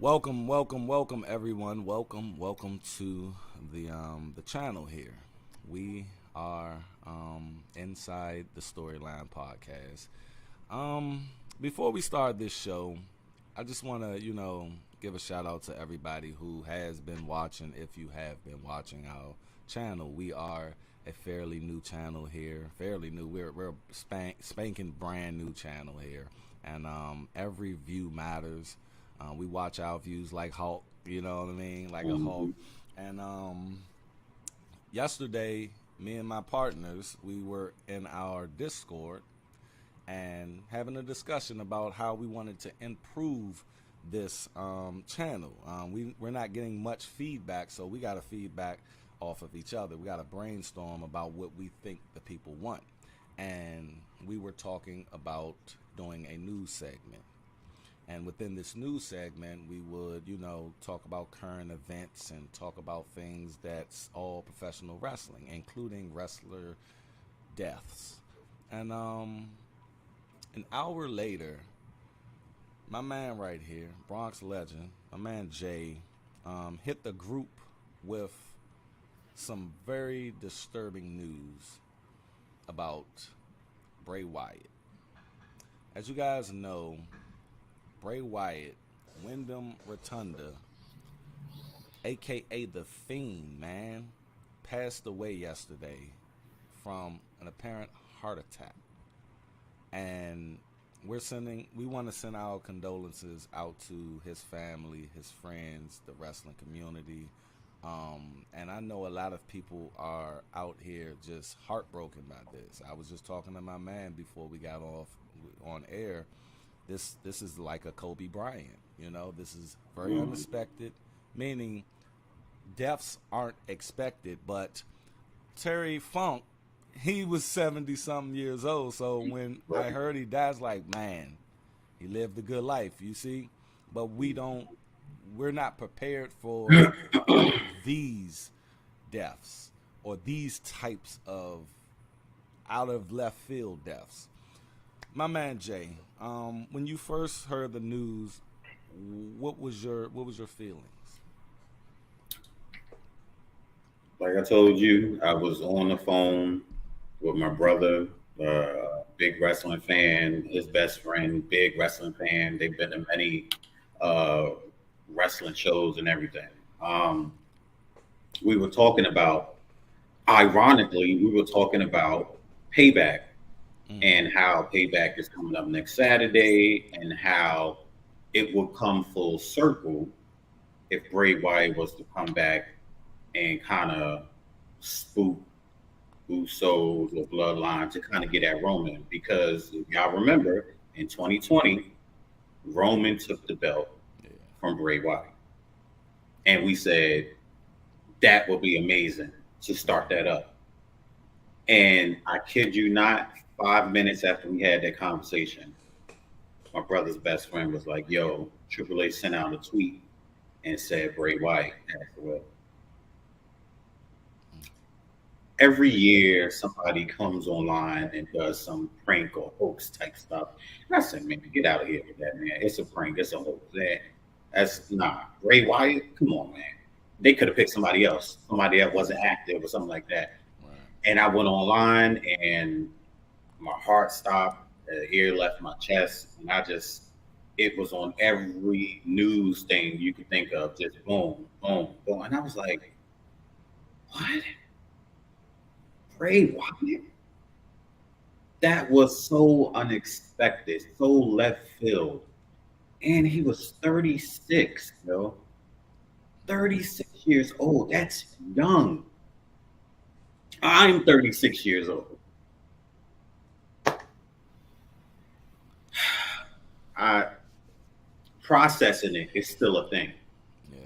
Welcome everyone. Welcome to the channel here. We are inside the Storyline podcast. Before we start this show, I just want to, give a shout out to everybody who has been watching. If you have been watching our channel, we are a fairly new channel here. Fairly new. We're a spanking brand new channel here, and every view matters. We watch our views like Hulk, you know what I mean, like a Hulk. And yesterday, me and my partners, we were in our Discord and having a discussion about how we wanted to improve this channel. We're not getting much feedback, so we got to feedback off of each other. We got to brainstorm about what we think the people want. And we were talking about doing a news segment. And within this news segment, we would, talk about current events and talk about things that's all professional wrestling, including wrestler deaths. And an hour later, my man right here, Bronx legend, my man Jay, hit the group with some very disturbing news about Bray Wyatt. As you guys know, Bray Wyatt, Windham Rotunda, a.k.a. The Fiend, man, passed away yesterday from an apparent heart attack. And we want to send our condolences out to his family, his friends, the wrestling community. And I know a lot of people are out here just heartbroken by this. I was just talking to my man before we got off on air. This is like a Kobe Bryant, This is very unexpected, meaning deaths aren't expected. But Terry Funk, he was 70-something years old, so when I heard he died, I was like, man, he lived a good life, you see? But we're not prepared for these deaths or these types of out of left field deaths. My man Jay, when you first heard the news, what was your feelings? Like I told you, I was on the phone with my brother, big wrestling fan, his best friend, big wrestling fan. They've been to many wrestling shows and everything. We were talking about, ironically, Payback and how Payback is coming up next Saturday and how it will come full circle if Bray Wyatt was to come back and kind of spook Usos or Bloodline to kind of get at Roman. Because if y'all remember, in 2020, Roman took the belt from Bray Wyatt. And we said, that would be amazing to start that up. And I kid you not, 5 minutes after we had that conversation, my brother's best friend was like, yo, Triple H sent out a tweet and said Bray Wyatt passed away. Every year, somebody comes online and does some prank or hoax type stuff. And I said, man, get out of here with that, man. It's a prank. It's a hoax. That's not Bray Wyatt. Come on, man. They could have picked somebody else that wasn't active or something like that. Right. And I went online and my heart stopped. The ear left my chest. And it was on every news thing you could think of. Just boom, boom, boom. And I was like, what? Bray Wyatt? That was so unexpected, so left field. And he was 36, 36 years old. That's young. I'm 36 years old. Processing it is still a thing. Yeah.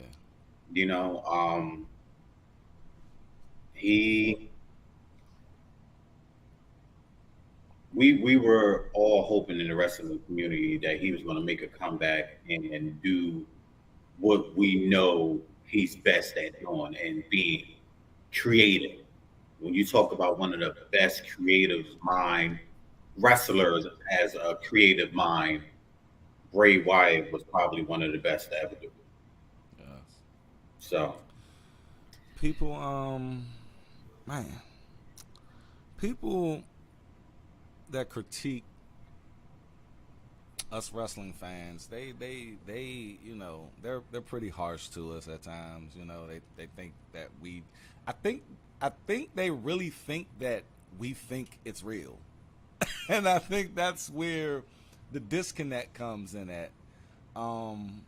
We were all hoping in the wrestling community that he was going to make a comeback and do what we know he's best at doing and being creative. When you talk about one of the best creative mind wrestlers as a creative mind, Bray Wyatt was probably one of the best to ever do. So People, man, people that critique us wrestling fans, they, you know, they're pretty harsh to us at times. You know, they think that I think, I think they really think that we think it's real, and I think that's where the disconnect comes in at. Um,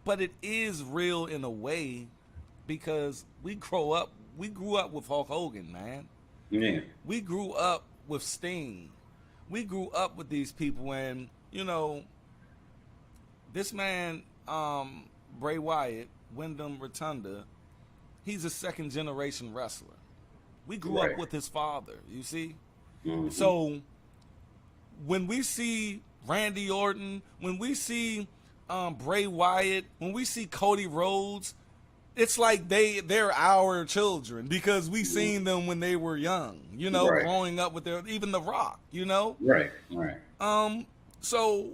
but it is real in a way because we grew up with Hulk Hogan, man. yeah, We grew up with Sting. We grew up with these people, and you know, this man, Bray Wyatt, Windham Rotunda, he's a second generation wrestler. We grew up right. with his father, you see? Hmm. So when we see Randy Orton, when we see Bray Wyatt, when we see Cody Rhodes, it's like they're our children because we seen them when they were young, you know, Right, growing up with their even The Rock, you know. right, right. So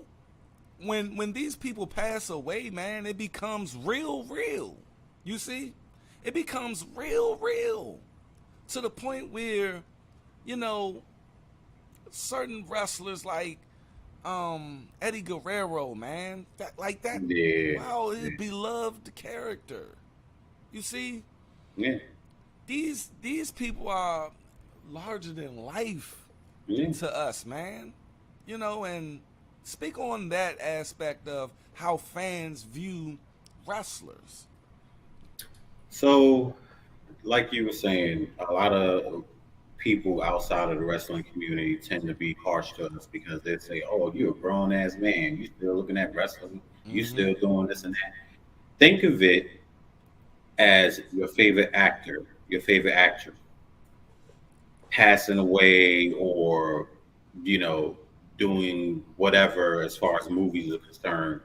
when these people pass away, man, it becomes real. You see, it becomes real to the point where, you know, certain wrestlers like Eddie Guerrero, man, that like that. Yeah, Wow, his yeah, beloved character. You see, yeah, these people are larger than life yeah. to us, man. You know, and speak on that aspect of how fans view wrestlers. So, like you were saying, a lot of people outside of the wrestling community tend to be harsh to us because they say, "Oh, you're a grown ass man. You still looking at wrestling. You Mm-hmm. still doing this and that." Think of it as your favorite actor, your favorite actress passing away, or you know, doing whatever as far as movies are concerned.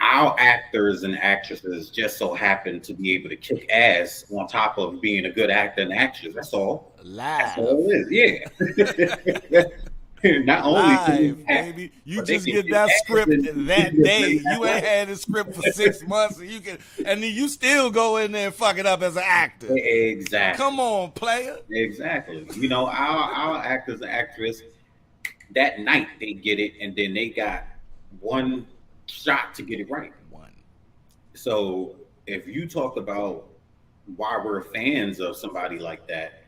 Our actors and actresses just so happen to be able to kick ass on top of being a good actor and actress. That's all. That's Live. all it is. Yeah. Not only can they Live, act, baby. You but they just can get kick that ass script and that day. that's You ain't right. had the script for 6 months, and then you still go in there and fuck it up as an actor. Exactly. Come on, player. Exactly. You know, our actors and actress that night they get it, and then they got one shot to get it right. One. So if you talk about why we're fans of somebody like that,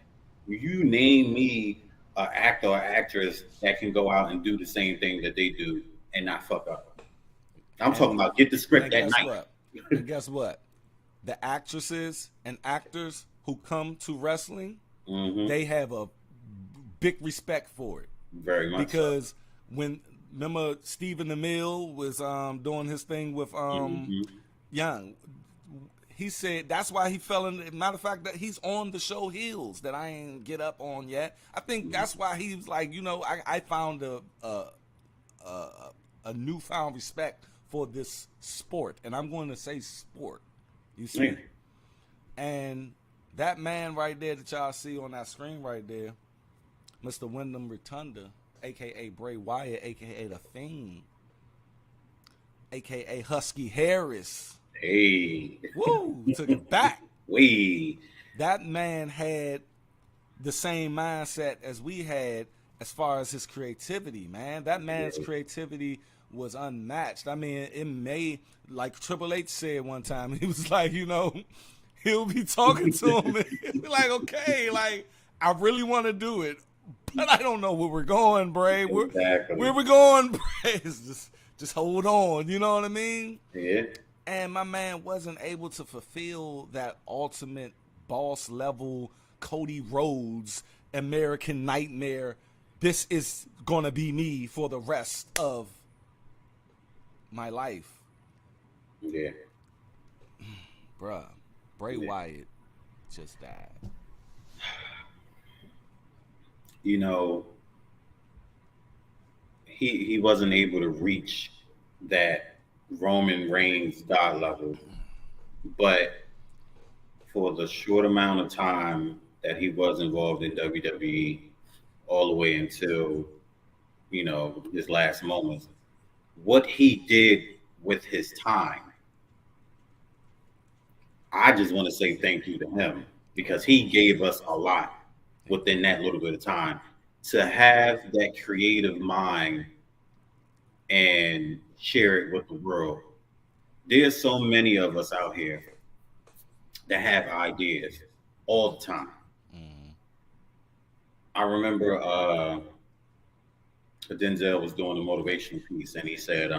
you name me an actor or actress that can go out and do the same thing that they do and not fuck up. I'm And talking about get the script and that guess night. what? And guess what? The actresses and actors who come to wrestling, Hmm. they have a big respect for it Very much so. because when remember Stephen Amell was doing his thing with Hmm. Young, he said that's why he fell in. Matter of fact, that he's on the show Heels that I ain't get up on yet. I think that's why he was like, you know, I found a a newfound respect for this sport, and I'm going to say sport. You Yeah. see, and that man right there that y'all see on that screen right there, Mr. Wyndham Rotunda, aka Bray Wyatt, aka The Fiend, aka Husky Harris. Hey. Woo! Took it back. We. That man had the same mindset as we had as far as his creativity, man. That man's Yeah. creativity was unmatched. I mean, it may, like Triple H said one time, he was like, you know, he'll be talking to him and he'll be like, okay, like, I really want to do it, but I don't know where we're going, Bray. Where Exactly. we going, Bray? It's just hold on, you know what I mean? Yeah. And my man wasn't able to fulfill that ultimate boss level Cody Rhodes American nightmare. This is gonna be me for the rest of my life, Yeah. bruh. Bray Yeah. Wyatt just died. You know, he wasn't able to reach that Roman Reigns God level, but for the short amount of time that he was involved in WWE, all the way until you know his last moments, what he did with his time I just want to say thank you to him because he gave us a lot within that little bit of time to have that creative mind and share it with the world. There's so many of us out here that have ideas all the time. Mm. I remember Denzel was doing a motivational piece and he said,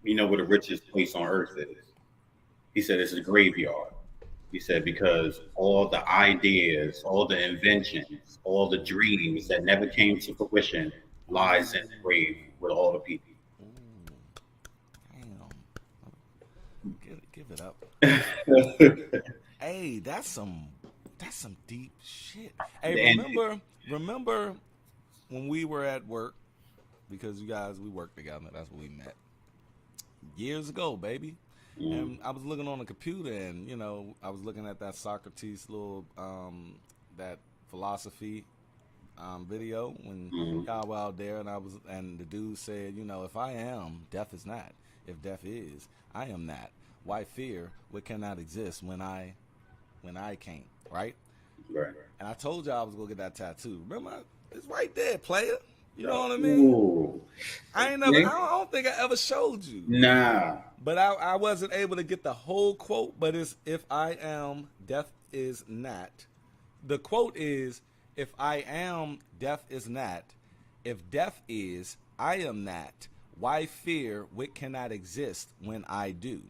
you know what the richest place on earth is? He said it's a graveyard. He said because all the ideas, all the inventions, all the dreams that never came to fruition lies in the grave with all the people. Ooh, damn. Give it up. Hey, that's some deep shit. Hey, And remember when we were at work, because you guys, we worked together. That's where we met years ago, baby. mm, And I was looking on the computer, and I was looking at that Socrates little that philosophy video when mm, y'all were out there, and the dude said, if I am, death is not. If death is, I am not. Why fear what cannot exist when I can't, right? right. And I told y'all I was gonna get that tattoo. Remember, it's right there, player. You know what I mean? Ooh. I ain't never. Okay. I don't think I ever showed you. Nah. But I wasn't able to get the whole quote, but it's if I am, death is not. The quote is if I am, death is not. If death is, I am not. Why fear what cannot exist when I do?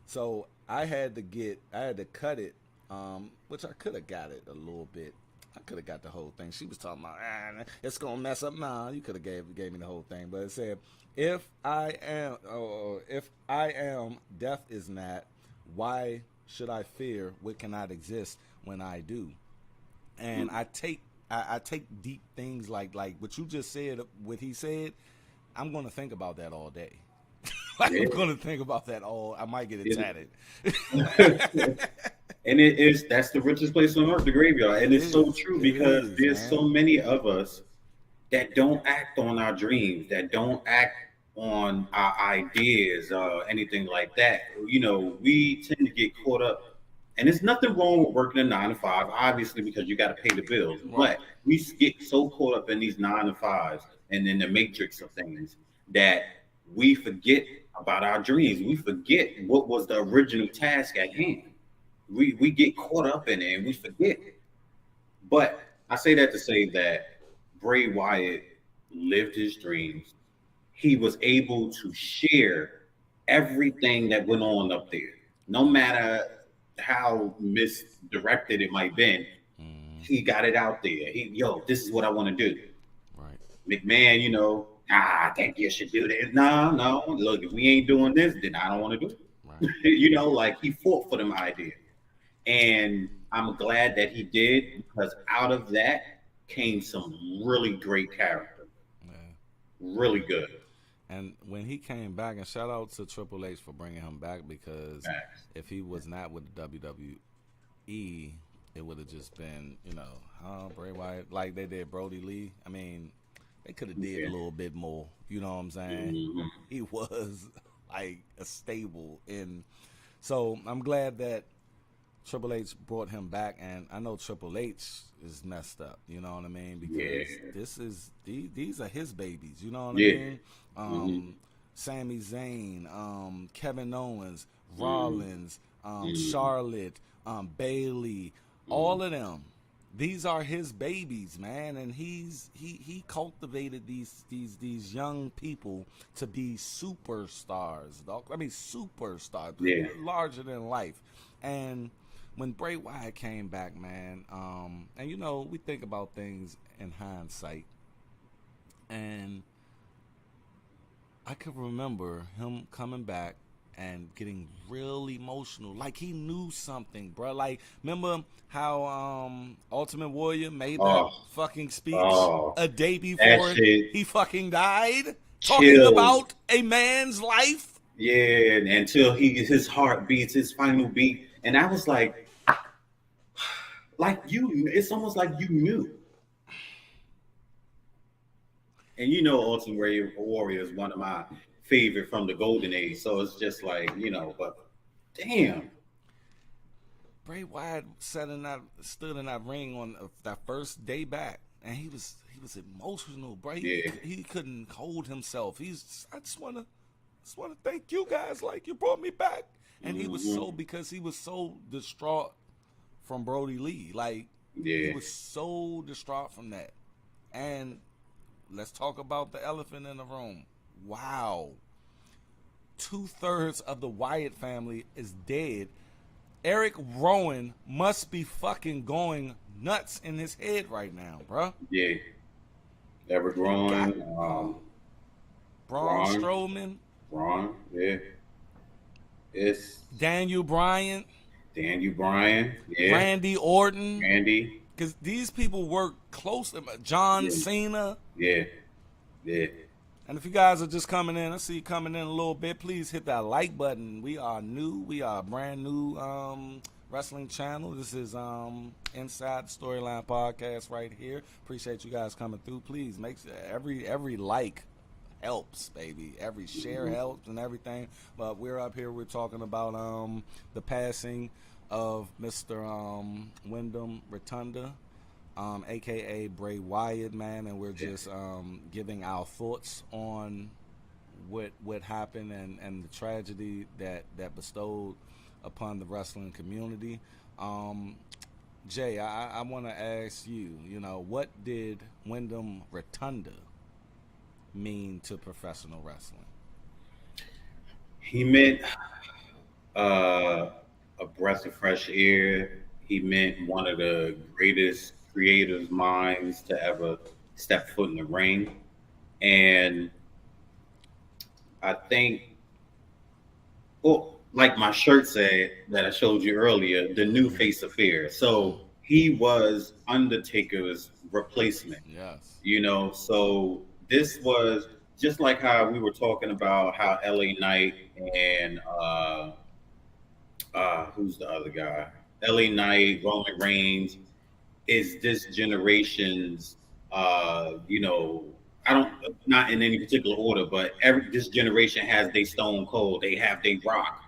So I had to cut it, which I could have got it a little bit. I could have got the whole thing. She was talking about, it's gonna mess up. Nah, you could have gave me the whole thing. But it said, if I am, death is not. Why should I fear what cannot exist when I do? And I take deep things like what you just said, what he said. I'm gonna think about that all day. Yeah. I'm gonna think about that all. I might get it tatted. And it is that's the richest place on earth, the graveyard. And it's so true It because is, there's so man. many of us that don't act on our dreams, that don't act on our ideas or anything like that. We tend to get caught up. And there's nothing wrong with working a 9 to 5, obviously, because you got to pay the bills. Right. But we get so caught up in these 9 to 5s and in the matrix of things that we forget about our dreams. We forget what was the original task at hand. We get caught up in it and we forget. But I say that to say that Bray Wyatt lived his dreams. He was able to share everything that went on up there, no matter how misdirected it might have been. Mm, He got it out there. This is what I want to do. right. McMahon, I think you should do this. No, no. Look, if we ain't doing this, then I don't want to do Right. it. Like he fought for them ideas. And I'm glad that he did because out of that came some really great character. Yeah. Really good. And when he came back, and shout out to Triple H for bringing him back, because Facts. if he was not with the WWE, it would have just been, Bray Wyatt, like they did Brody Lee. I mean, they could have did Yeah. a little bit more. You know what I'm saying? Mhm. He was like a stable in. So I'm glad that Triple H brought him back, and I know Triple H is messed up. You know what I mean? Because these are his babies. You know what I Yeah. mean? Mhm. Sami Zayn, Kevin Owens, Mhm. Rollins, Mhm. Charlotte, Bailey, Mhm. all of them. These are his babies, man, and he cultivated these young people to be superstars. Dog. I mean, superstars, Yeah. larger than life. And when Bray Wyatt came back, man, and we think about things in hindsight, and I could remember him coming back and getting real emotional, like he knew something, bro. Like, remember how Ultimate Warrior made that Oh, fucking speech oh, a day that before shit he fucking died, talking chills. about a man's life? Yeah, and until his heart beats his final beat, and I was like you. It's almost like you knew. And Ultimate Warrior is one of my favorite from the Golden Age. So it's just like, but Damn. Bray Wyatt stood in that ring on that first day back, and he was emotional, bro. Yeah. He couldn't hold himself. I just wanna thank you guys, like you brought me back, and he was because he was so distraught from Brody Lee, like he was so distraught from that. And let's talk about the elephant in the room. Wow, 2/3 of the Wyatt family is dead. Eric Rowan must be fucking going nuts in his head right now, bruh. Yeah. Eric Rowan, Braun Strowman. Braun, yeah. It's Daniel Bryan. Yeah. Randy Orton. Randy. Because these people work closely. John Cena. Yeah. And if you guys are just coming in, I see you coming in a little bit, please hit that like button. We are new. We are a brand new wrestling channel. This is Inside the Storyline Podcast right here. Appreciate you guys coming through. Please make sure every like helps, baby. Every share helps and everything. But we're up here. We're talking about the passing of Mr. Windham Rotunda. AKA Bray Wyatt, man, and we're just giving our thoughts on what happened and the tragedy that bestowed upon the wrestling community. Jay, I want to ask you, what did Windham Rotunda mean to professional wrestling? He meant a breath of fresh air. He meant one of the greatest creative minds to ever step foot in the ring. And I think, well, like my shirt said that I showed you earlier, the new face of fear. So he was Undertaker's replacement. Yes. So this was just like how we were talking about how LA Knight and who's the other guy? LA Knight, Roman Reigns is this generation's, I don't, not in any particular order, but this generation has they Stone Cold, they have they Rock,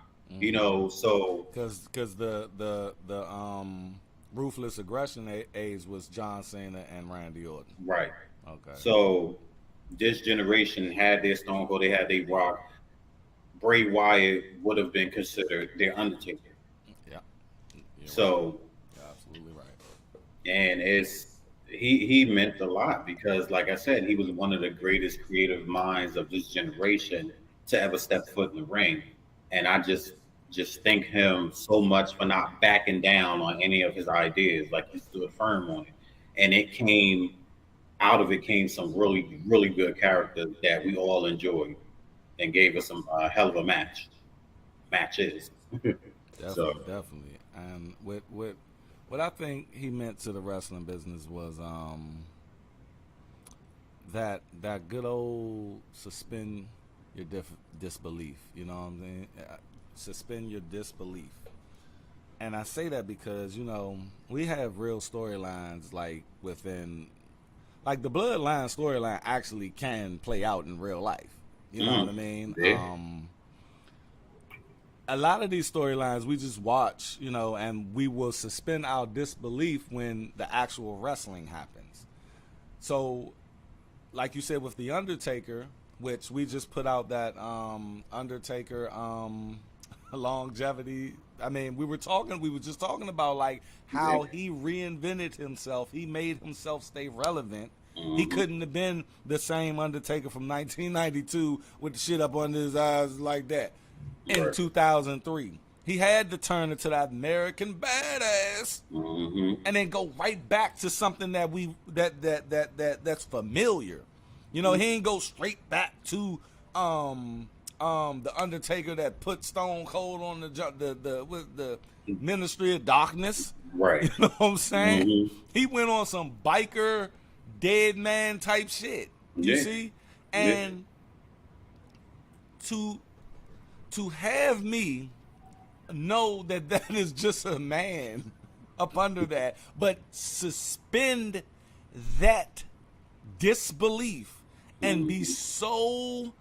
so. Because the Ruthless Aggression age was John Cena and Randy Orton. Right. Okay. So this generation had their Stone Cold, they had they Rock. Bray Wyatt would have been considered their Undertaker. Yeah. So. You're absolutely right. And he meant a lot because, like I said, he was one of the greatest creative minds of this generation to ever step foot in the ring. And I just thank him so much for not backing down on any of his ideas. Like, he stood firm on it. And out of it came some really, really good characters that we all enjoyed and gave us some hell of a matches. Definitely. And what I think he meant to the wrestling business was that good old suspend your disbelief. You know what I'm saying? Suspend your disbelief. And I say that because, we have real storylines like within, like the Bloodline storyline actually can play out in real life. You know what I mean? Yeah. A lot of these storylines we just watch, and we will suspend our disbelief when the actual wrestling happens. So, like you said with The Undertaker, which we just put out that Undertaker longevity. I mean, we were just talking about like how he reinvented himself. He made himself stay relevant. He couldn't have been the same Undertaker from 1992 with the shit up under his eyes like that. In 2003, he had to turn into that American badass, and then go right back to something that's familiar. He ain't go straight back to the Undertaker that put Stone Cold on the Ministry of Darkness. Right. You know what I'm saying? He went on some biker dead man type shit. You see, and to have me know that is just a man up under that, but suspend that disbelief and be so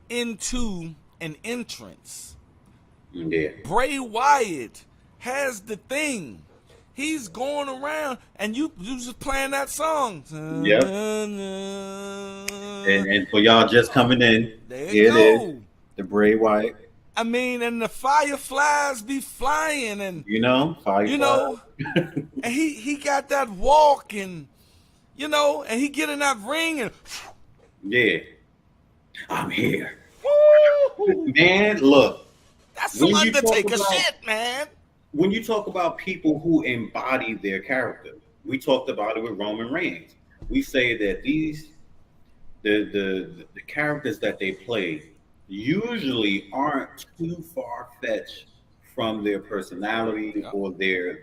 into an entrance Yeah. Bray Wyatt has the thing. He's going around, and you just playing that song. Yep. And for y'all just coming in, There here you it is, go. the Bray Wyatt. I mean, and the fireflies be flying, and Fireflies. and he got that walk, and and he get in that ring, and Yeah, I'm here, woo! man. Look, That's some when you talk Undertaker about shit, man. when you talk about people who embody their character, we talked about it with Roman Reigns. We say that the characters that they play usually aren't too far fetched from their personality Yep. or their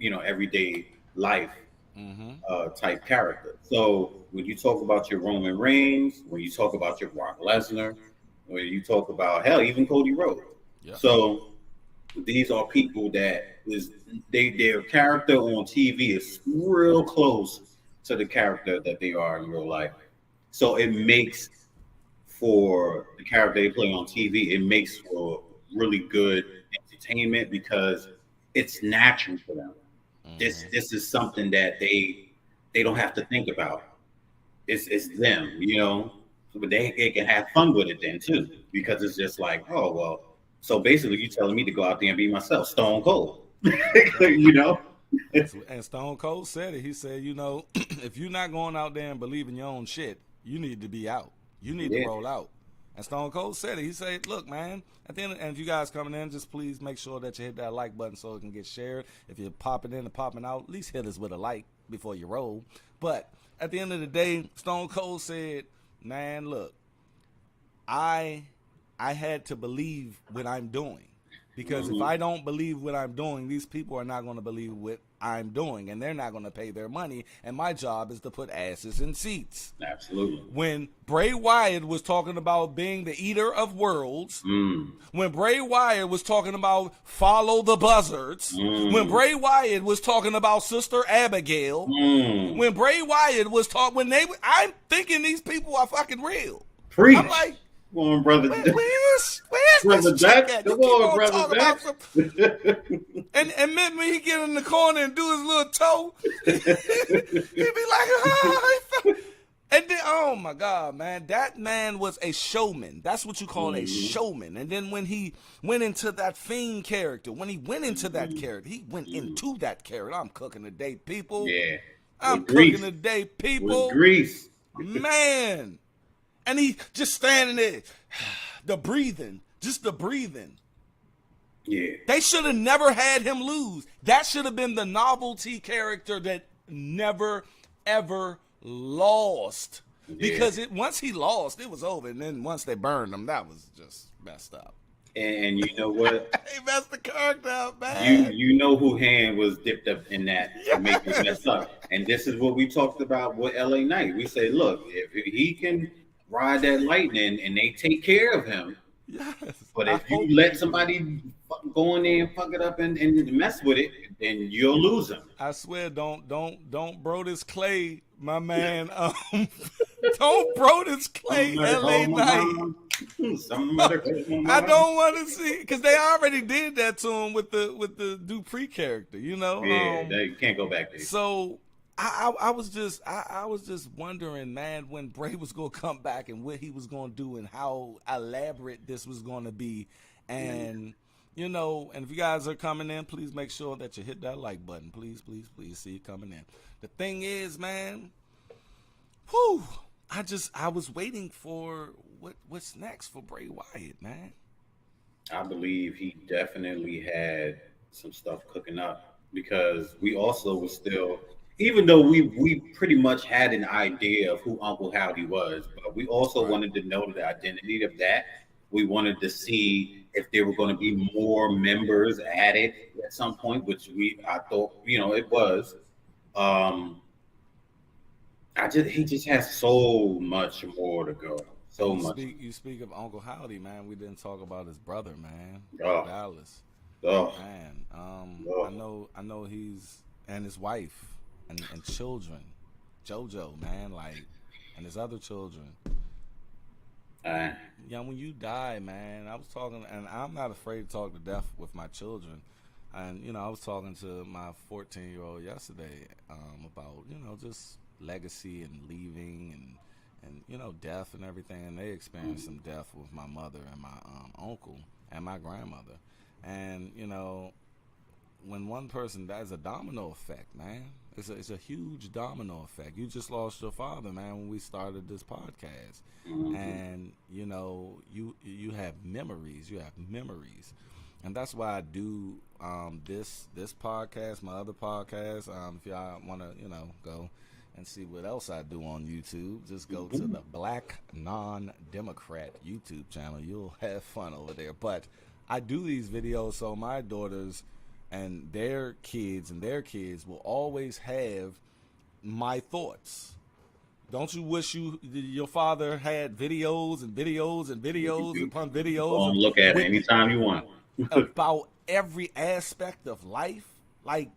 everyday life type character. So when you talk about your Roman Reigns, when you talk about your Brock Lesnar, when you talk about hell, even Cody Rhodes. Yep. So these are people that their character on TV is real close to the character that they are in real life. So it makes for the character they play on TV, it makes for really good entertainment because it's natural for them. This is something that they don't have to think about. It's them, but they can have fun with it then too because it's just like, oh well. So basically, you telling me to go out there and be myself, Stone Cold, And Stone Cold said it. He said, if you're not going out there and believing your own shit, you need to be out. You need to roll out. And Stone Cold said it. He said, look, man, at the end, and if you guys coming in, just please make sure that you hit that like button so it can get shared. If you're popping in and popping out, at least hit us with a like before you roll. But at the end of the day, Stone Cold said, man, look, I had to believe what I'm doing. Because if I don't believe what I'm doing, these people are not going to believe what I'm doing, and they're not going to pay their money. And my job is to put asses in seats. Absolutely. When Bray Wyatt was talking about being the eater of worlds, when Bray Wyatt was talking about follow the buzzards, when Bray Wyatt was talking about Sister Abigail, when Bray Wyatt was talking, I'm thinking these people are fucking real. Preach. I'm like, come on, brother. Where's brother this chick Jack? at? You Come keep on, on brother talking Jack. about some, and when he get in the corner and do his little toe, he be like, and then, oh my God, man, that man was a showman. That's what you call a showman. And then when he went into that Fiend character, he went into that character. I'm cooking today, people. Yeah. I'm cooking today, people. With grease. Man. And he just standing there, the breathing. Yeah. They should have never had him lose. That should have been the novelty character that never, ever lost. Yeah. Because once he lost, it was over. And then once they burned him, that was just messed up. And you know what? He messed the character up, man. You know who hand was dipped up in that to make it mess up. And this is what we talked about with LA Knight. We say, look, if he can ride that lightning and they take care of him. Yes. But if you let somebody go in there and fuck it up and mess with it, then you'll lose him. I swear, don't Brodus Clay, my man. Don't Brodus Clay, LA Knight. I don't want to see, because they already did that to him with the Dupree character, Yeah, you can't go back there. So I was just wondering, man, when Bray was gonna come back and what he was gonna do and how elaborate this was gonna be, and and if you guys are coming in, please make sure that you hit that like button, please, see you coming in. The thing is, man, I was waiting for what's next for Bray Wyatt, man. I believe he definitely had some stuff cooking up, because we also was still, even though we pretty much had an idea of who Uncle Howdy was, but we also wanted to know the identity of that. We wanted to see if there were going to be more members added at some point, which I thought, it was. He just has so much more to go. So much. You speak of Uncle Howdy, man. We didn't talk about his brother, man. Dallas. Man, I know he's, and his wife and children, JoJo, man, and his other children. when you die, man, I was talking, and I'm not afraid to talk to death with my children. And I was talking to my 14-year-old yesterday about just legacy and leaving and death and everything. And they experienced some death with my mother and my uncle and my grandmother. And when one person dies, a domino effect, man. It's a huge domino effect. You just lost your father, man, when we started this podcast. And you have memories. And that's why I do this podcast, my other podcast. If y'all want to, go and see what else I do on YouTube, just go to the Black Non-Democrat YouTube channel. You'll have fun over there. But I do these videos so my daughters and their kids will always have my thoughts. Don't you wish your father had videos and videos and videos upon videos? Look at it anytime you want. About every aspect of life. Like,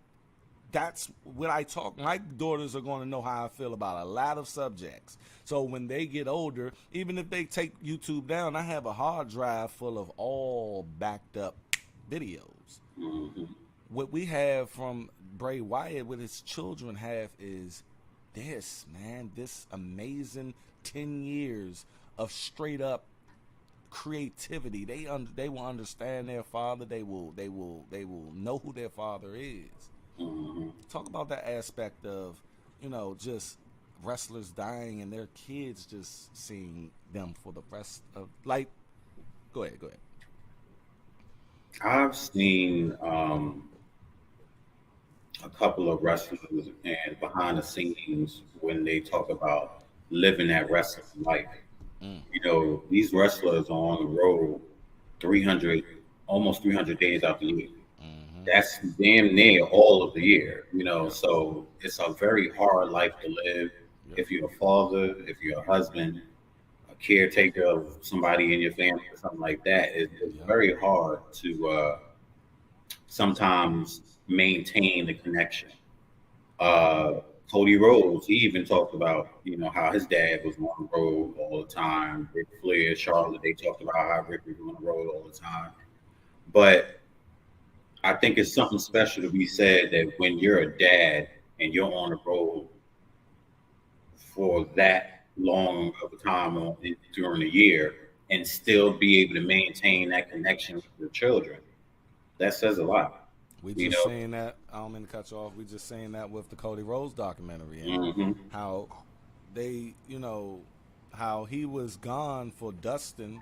that's what I talk. My daughters are going to know how I feel about a lot of subjects. So when they get older, even if they take YouTube down, I have a hard drive full of all backed up videos. What we have from Bray Wyatt, what his children have, is this, man, this amazing 10 years of straight up creativity. They will understand their father. They will know who their father is. Talk about that aspect of just wrestlers dying and their kids just seeing them for the rest of like. Go ahead. I've seen a couple of wrestlers and behind the scenes when they talk about living that wrestling life. These wrestlers are on the road almost 300 days out the year. That's damn near all of the year, so it's a very hard life to live. If you're a father, if you're a husband, a caretaker of somebody in your family or something like that, it's very hard to sometimes maintain the connection. Cody Rhodes, he even talked about, how his dad was on the road all the time. Ric Flair, Charlotte, they talked about how Rick was on the road all the time. But I think it's something special to be said that when you're a dad and you're on the road for that long of a time during the year and still be able to maintain that connection with your children, that says a lot. We just saying that, I don't mean to cut you off, we just saying that with the Cody Rhodes documentary and how they, how he was gone for Dustin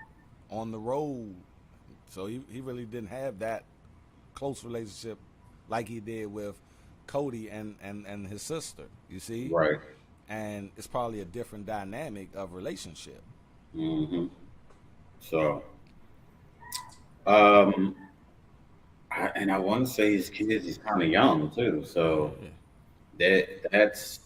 on the road. So he really didn't have that close relationship like he did with Cody and his sister, you see? Right. And it's probably a different dynamic of relationship. So, I want to say his kids is kind of young too, so that's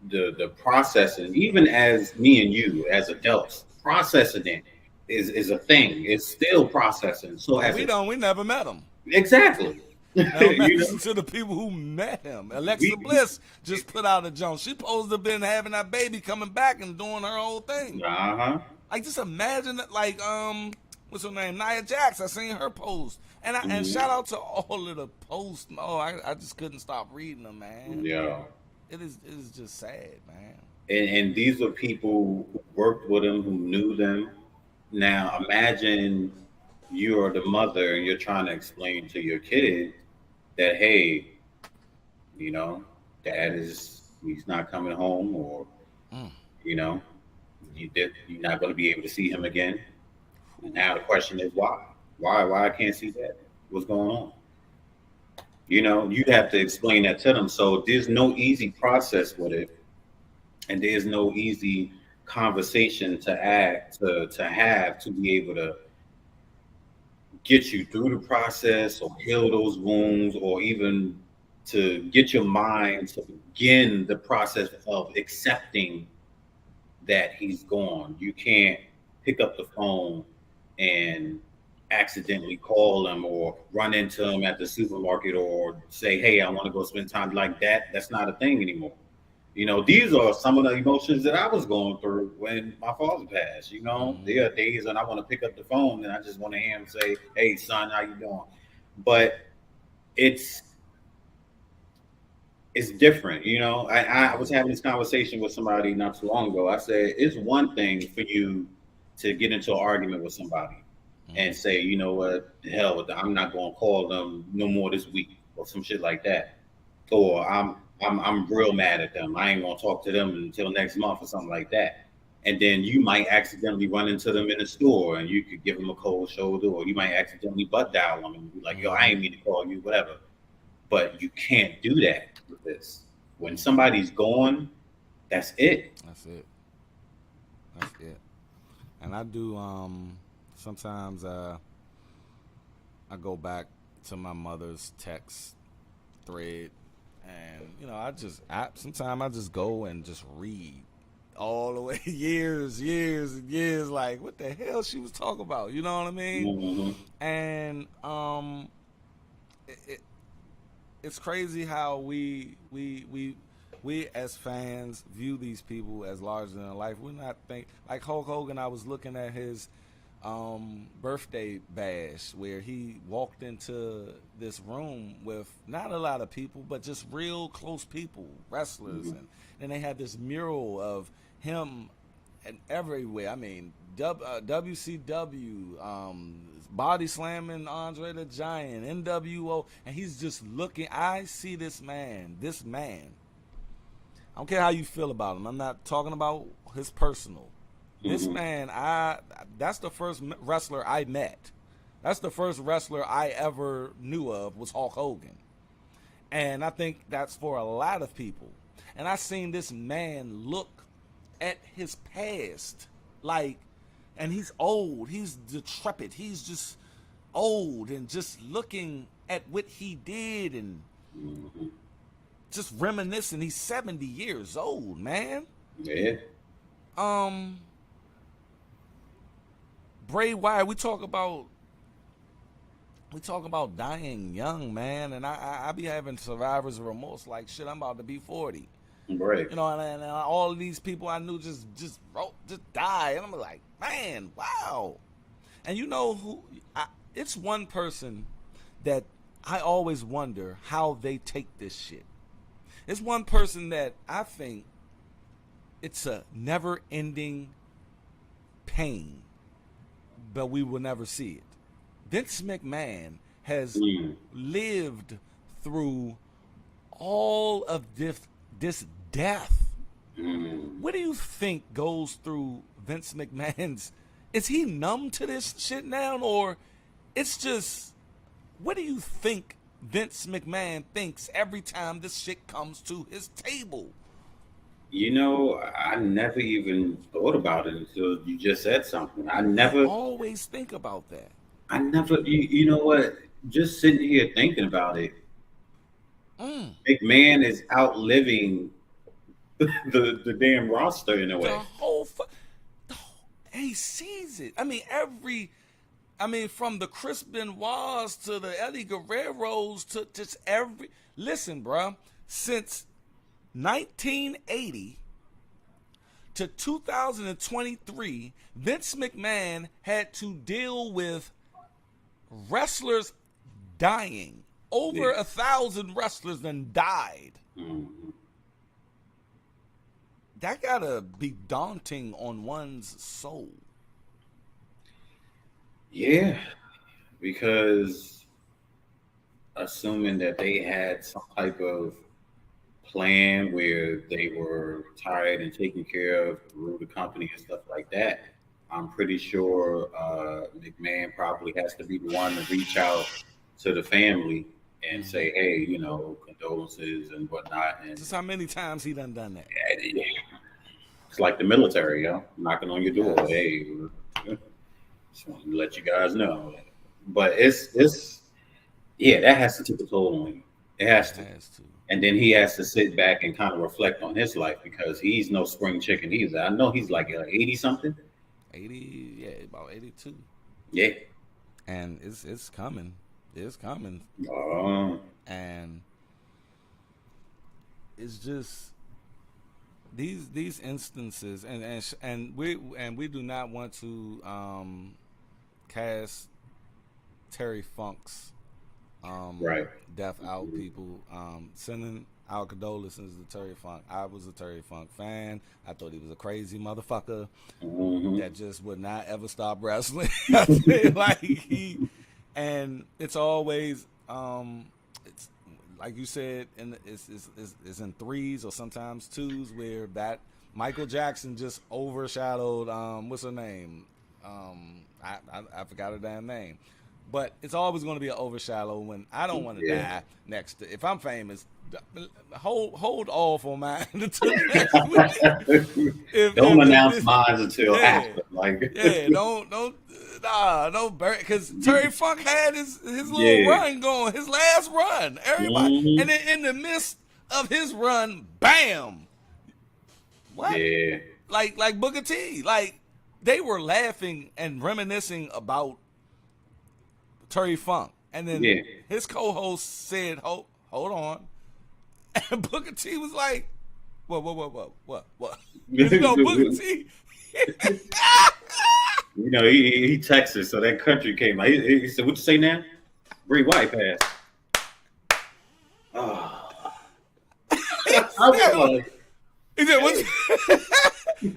the processing. Even as me and you as adults, processing it is a thing. It's still processing. So as we never met him. Exactly. To the people who met him. Alexa Bliss just put out a joke. She supposed to have been having that baby coming back and doing her whole thing. Like, just imagine that, like, what's her name? Nia Jax. I seen her post. And shout out to all of the posts. Oh, I just couldn't stop reading them, man. Yeah. It is just sad, man. And these are people who worked with them, who knew them. Now, imagine you're the mother and you're trying to explain to your kid that, hey, dad he's not coming home, or, you're not going to be able to see him again. And now the question is why? Why I can't see that? What's going on? You'd have to explain that to them. So there's no easy process with it. And there's no easy conversation to have to be able to get you through the process or heal those wounds, or even to get your mind to begin the process of accepting that he's gone. You can't pick up the phone and accidentally call him or run into him at the supermarket or say, hey, I want to go spend time like that. That's not a thing anymore. You know, these are some of the emotions that I was going through when my father passed. You know, there are days when I want to pick up the phone and I just want to hear him say, "Hey, son, how you doing?" But it's it's different. You know, I was having this conversation with somebody not too long ago. I said, it's one thing for you to get into an argument with somebody and say, you know what, the hell with that. I'm not going to call them no more this week or some shit like that. Or I'm real mad at them. I ain't going to talk to them until next month or something like that. And then you might accidentally run into them in the store and you could give them a cold shoulder, or you might accidentally butt dial them and be like, yo, I ain't mean to call you, whatever. But you can't do that with this. When somebody's gone, that's it. That's it. That's it. And I do sometimes I go back to my mother's text thread, and you know, sometimes I just go and just read all the way years and years, like what the hell she was talking about, you know what I mean? And it's crazy how we as fans view these people as larger than life. We're not like Hulk Hogan. I was looking at his birthday bash where he walked into this room with not a lot of people, but just real close people, wrestlers, and then they had this mural of him and everywhere. I mean, WCW, body slamming Andre the Giant, NWO, and he's just looking. I see this man. I don't care how you feel about him. I'm not talking about his personal. This man, that's the first wrestler I met. That's the first wrestler I ever knew of was Hulk Hogan. And I think that's for a lot of people. And I seen this man look at his past, like, and he's old, he's decrepit, he's just old, and just looking at what he did and just reminiscing. He's 70 years old, man. Yeah. Bray Wyatt, we talk about dying young, man, and I be having survivor's remorse, like shit, I'm about to be 40. Right. You know, and all of these people I knew just died, and I'm like, man, wow. And you know who? It's one person that I always wonder how they take this shit. It's one person that I think it's a never-ending pain, but we will never see it. Vince McMahon has lived through all of this death. What do you think goes through Vince McMahon's? Is he numb to this shit now, or it's just, what do you think Vince McMahon thinks every time this shit comes to his table? You know, I never even thought about it until you just said something. I always think about that. You know what? Just sitting here thinking about it, McMahon is outliving the damn roster in a way. The whole, he sees it. I mean, from the Chris Benoit's to the Eddie Guerrero's to just every. Listen, bro, since 1980 to 2023, Vince McMahon had to deal with wrestlers dying. Over 1,000 wrestlers then died. That gotta be daunting on one's soul. Yeah, because assuming that they had some type of plan where they were retired and taken care of through the company and stuff like that, I'm pretty sure McMahon probably has to be the one to reach out to the family and say, hey, you know, condolences and whatnot. And just how many times he done that? It's like the military, knocking on your door. Yes. Hey, just want to let you guys know. But it's that has to take a toll on you. It has to. And then he has to sit back and kind of reflect on his life, because he's no spring chicken either. I know he's like 80 something. 80, yeah, about 82. Yeah. And it's coming. It's coming. And it's just, these instances, and we do not want to cast Terry Funk's Right. death out, people. Sending our condolences to Terry Funk. I was a Terry Funk fan. I thought he was a crazy motherfucker that just would not ever stop wrestling. I feel like and it's always it's like you said, it's in threes or sometimes twos, where that Michael Jackson just overshadowed what's her name? I forgot her damn name. But it's always going to be an overshadow when I don't want to die next to. If I'm famous, hold off on mine until next week. Don't announce mine until after. Like, don't bury, because Terry Funk had his little run going, his last run. Everybody, and then in the midst of his run, bam. What? Yeah. Like Booker T. Like, they were laughing and reminiscing about Terry Funk, and then his co-host said, "Hold on," and Booker T was like, "What? You know, Booker T." You know, he Texas, so that country came out. He said, "What you say now?" Bray Wyatt passed. Oh. He said, "What?"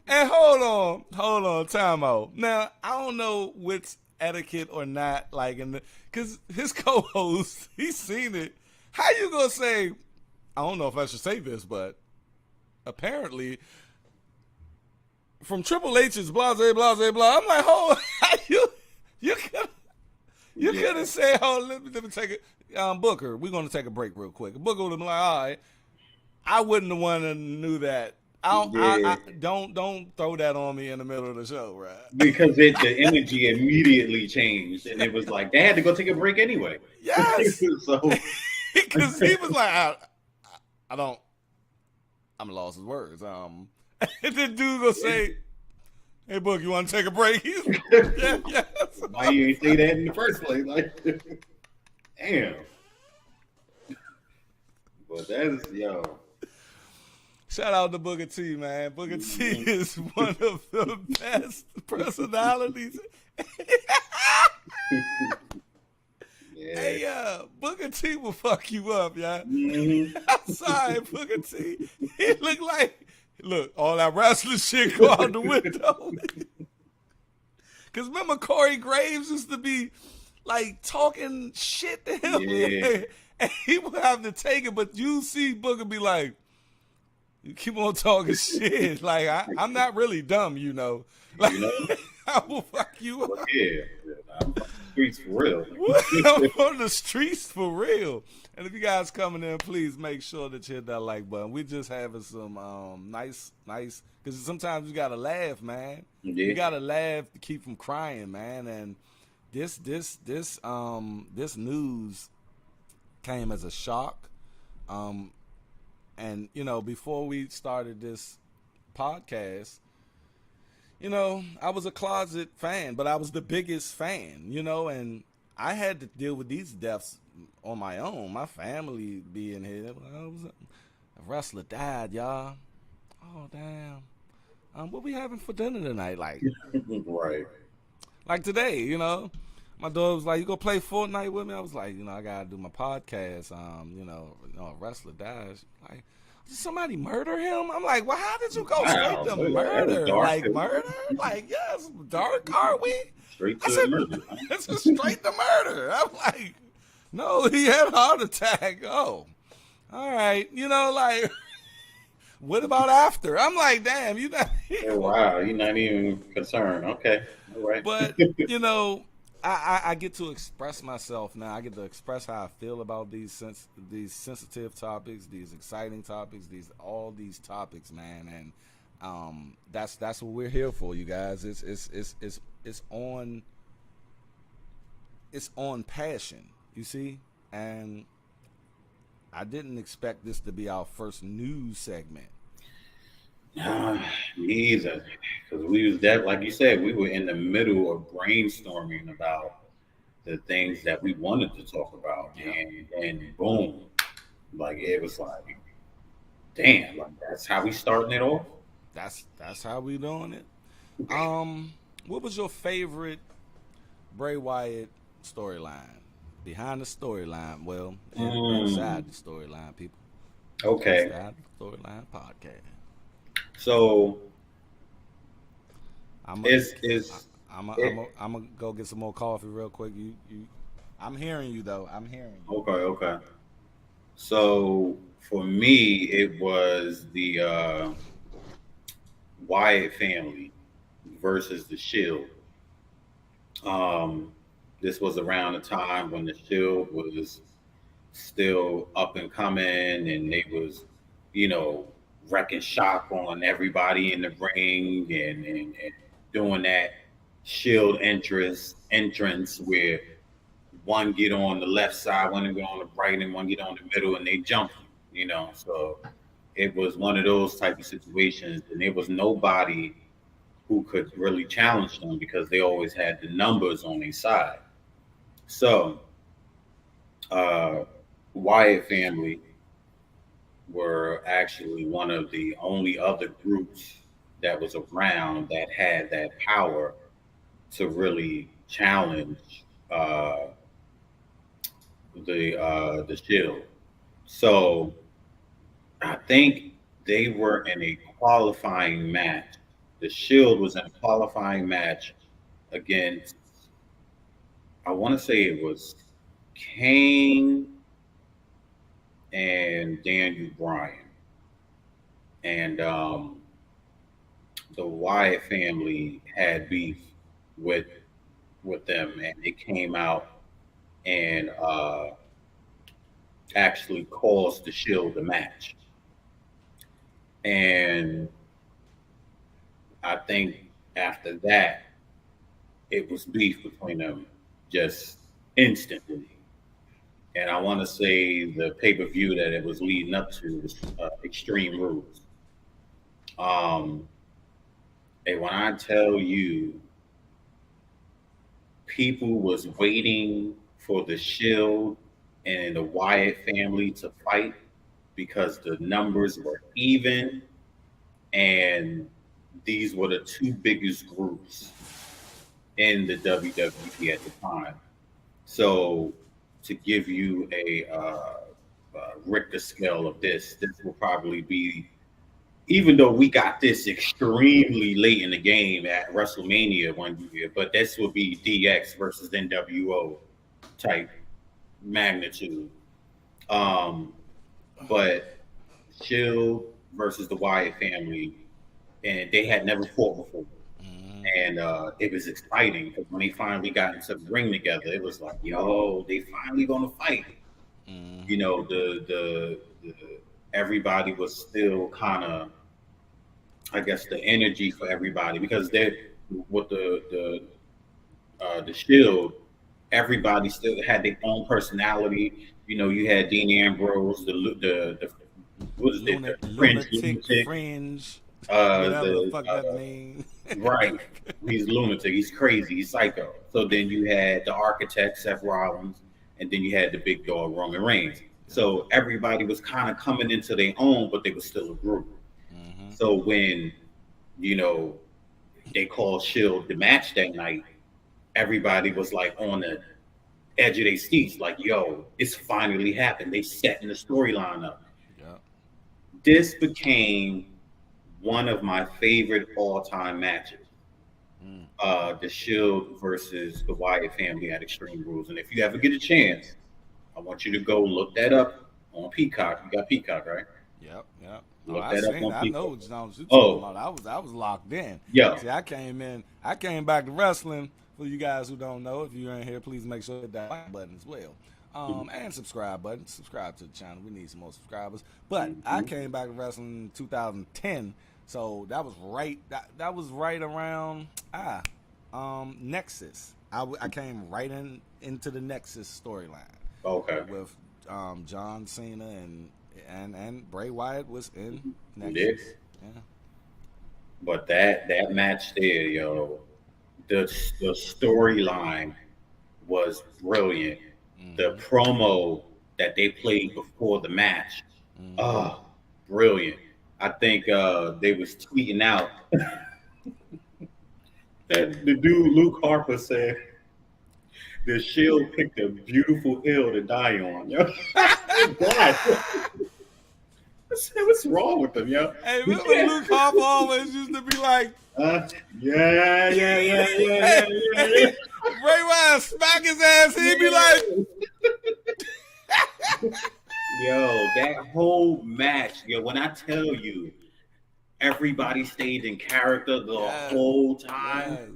And hold on, time out. Now I don't know which etiquette or not, like, because his co-host, he's seen it. How you gonna say? I don't know if I should say this, but apparently from Triple H's blah blah blah blah. I'm like, hold, you couldn't say, oh, let me take it. Booker, we're gonna take a break real quick. Booker would have been like, all right. I wouldn't have wanted to knew that. Don't throw that on me in the middle of the show, right? Because the energy immediately changed, and it was like they had to go take a break anyway. Yes. So, because he was like, I'm lost his words. And the dude gonna say, "Hey, Book, you want to take a break?" Yeah. Why you ain't say that in the first place? Like, damn. But that's Shout out to Booker T, man. Booker T is one of the best personalities. Hey, Booker T will fuck you up, y'all. I'm sorry, Booker T. He look, all that wrestling shit go out the window. Because remember, Corey Graves used to be, like, talking shit to him. Yeah. And he would have to take it, but you see Booker be like, you keep on talking shit. Like, I'm not really dumb, you know. Like, I will fuck you up. Yeah, I'm on the streets for real. I'm on the streets for real. And if you guys coming in, please make sure that you hit that like button. We just having some nice, because sometimes you gotta laugh, man. Yeah. You gotta laugh to keep from crying, man. And this news came as a shock. And, you know, before we started this podcast, you know, I was a closet fan, but I was the biggest fan, you know, and I had to deal with these deaths on my own. My family being here. A wrestler died, y'all. Oh, damn. What we having for dinner tonight? Like, right. Like today, you know. My daughter was like, "You gonna play Fortnite with me?" I was like, "You know, I gotta do my podcast." You know, a wrestler dies. Like, did somebody murder him? I'm like, well, how did you go straight to murder? Like murder? Like, yes, dark. Are we? Straight to murder. It's straight to murder. I'm like, no, he had a heart attack. Oh, all right. You know, like, what about after? I'm like, damn, you not. Oh, wow, you're not even concerned. Okay, all right. But you know. I get to express myself now. I get to express how I feel about these sensitive topics, these exciting topics, all these topics, man. And that's what we're here for, you guys. It's on passion, you see. And I didn't expect this to be our first news segment. Me either, because we was that, like you said, we were in the middle of brainstorming about the things that we wanted to talk about, and boom, like it was like, Damn, like that's how we starting it off. That's how we doing it. What was your favorite Bray Wyatt storyline? Behind the storyline, well, inside the storyline, people. Okay, Inside the storyline podcast. so I'm a, is I'm a, it I'm a, I'm gonna go get some more coffee real quick. I'm hearing you though. I'm hearing you. okay? Okay, so for me, it was the Wyatt family versus the Shield. Um, this was around the time when the Shield was still up and coming, and they was, you know, wrecking shop on everybody in the ring, and doing that Shield entrance where one get on the left side, one get on the right, and one get on the middle, and they jump you. You know, so it was one of those type of situations, and there was nobody who could really challenge them because they always had the numbers on their side. So, uh, Wyatt family were actually one of the only other groups that was around that had that power to really challenge the Shield. So I think they were in a qualifying match. The Shield was in a qualifying match against, I want to say it was Kane and Daniel Bryan. And the Wyatt family had beef with them, and they came out and actually caused the Shield the match. And I think after that, it was beef between them just instantly. And I want to say the pay per view that it was leading up to was Extreme Rules. Um, and when I tell you, people was waiting for the Shield and the Wyatt family to fight because the numbers were even, and these were the two biggest groups in the WWE at the time. So to give you a Richter scale of this will probably be, even though we got this extremely late in the game at WrestleMania one year, but this would be DX versus NWO type magnitude. Um, but Shield versus the Wyatt family, and they had never fought before. And it was exciting because when they finally got into the ring together, it was like, yo, they finally gonna fight. You know, the everybody was still kind of, I guess, the energy for everybody because they with the Shield, everybody still had their own personality. You know, you had Dean Ambrose, the what is it, the French lunatic, fringe, whatever the the fuck that means. right. He's lunatic. He's crazy. He's psycho. So then you had the architect, Seth Rollins, and then you had the big dog, Roman Reigns. So everybody was kind of coming into their own, but they were still a group. So when, you know, they called Shield the match that night, everybody was like on the edge of their seats, like, yo, it's finally happened. They setting the storyline up. Yeah. This became one of my favorite all-time matches. The Shield versus the Wyatt family at Extreme Rules. And if you ever get a chance, I want you to go look that up on Peacock. You got Peacock, right? Yep. Look I that up seen. on I Peacock. know what you're talking about. I was locked in. Yeah. See, I came back to wrestling. For you guys who don't know, if you're in here, please make sure to hit that like button as well. And subscribe button. Subscribe to the channel. We need some more subscribers. But I came back to wrestling in 2010, so that was right. That was right around Nexus. I came right into the Nexus storyline. Okay. With John Cena and Bray Wyatt was in Nexus. Yes. Yeah. But that match there, yo, the storyline was brilliant. The promo that they played before the match, brilliant. I think they was tweeting out that the dude Luke Harper said the Shield picked a beautiful hill to die on. Yo, I said, God, I said, what's wrong with them, yo? Hey, remember Luke Harper always used to be like, yeah. Bray Wyatt smack his ass, he'd be like, yo, that whole match, yo, when I tell you, everybody stayed in character the whole time. yes.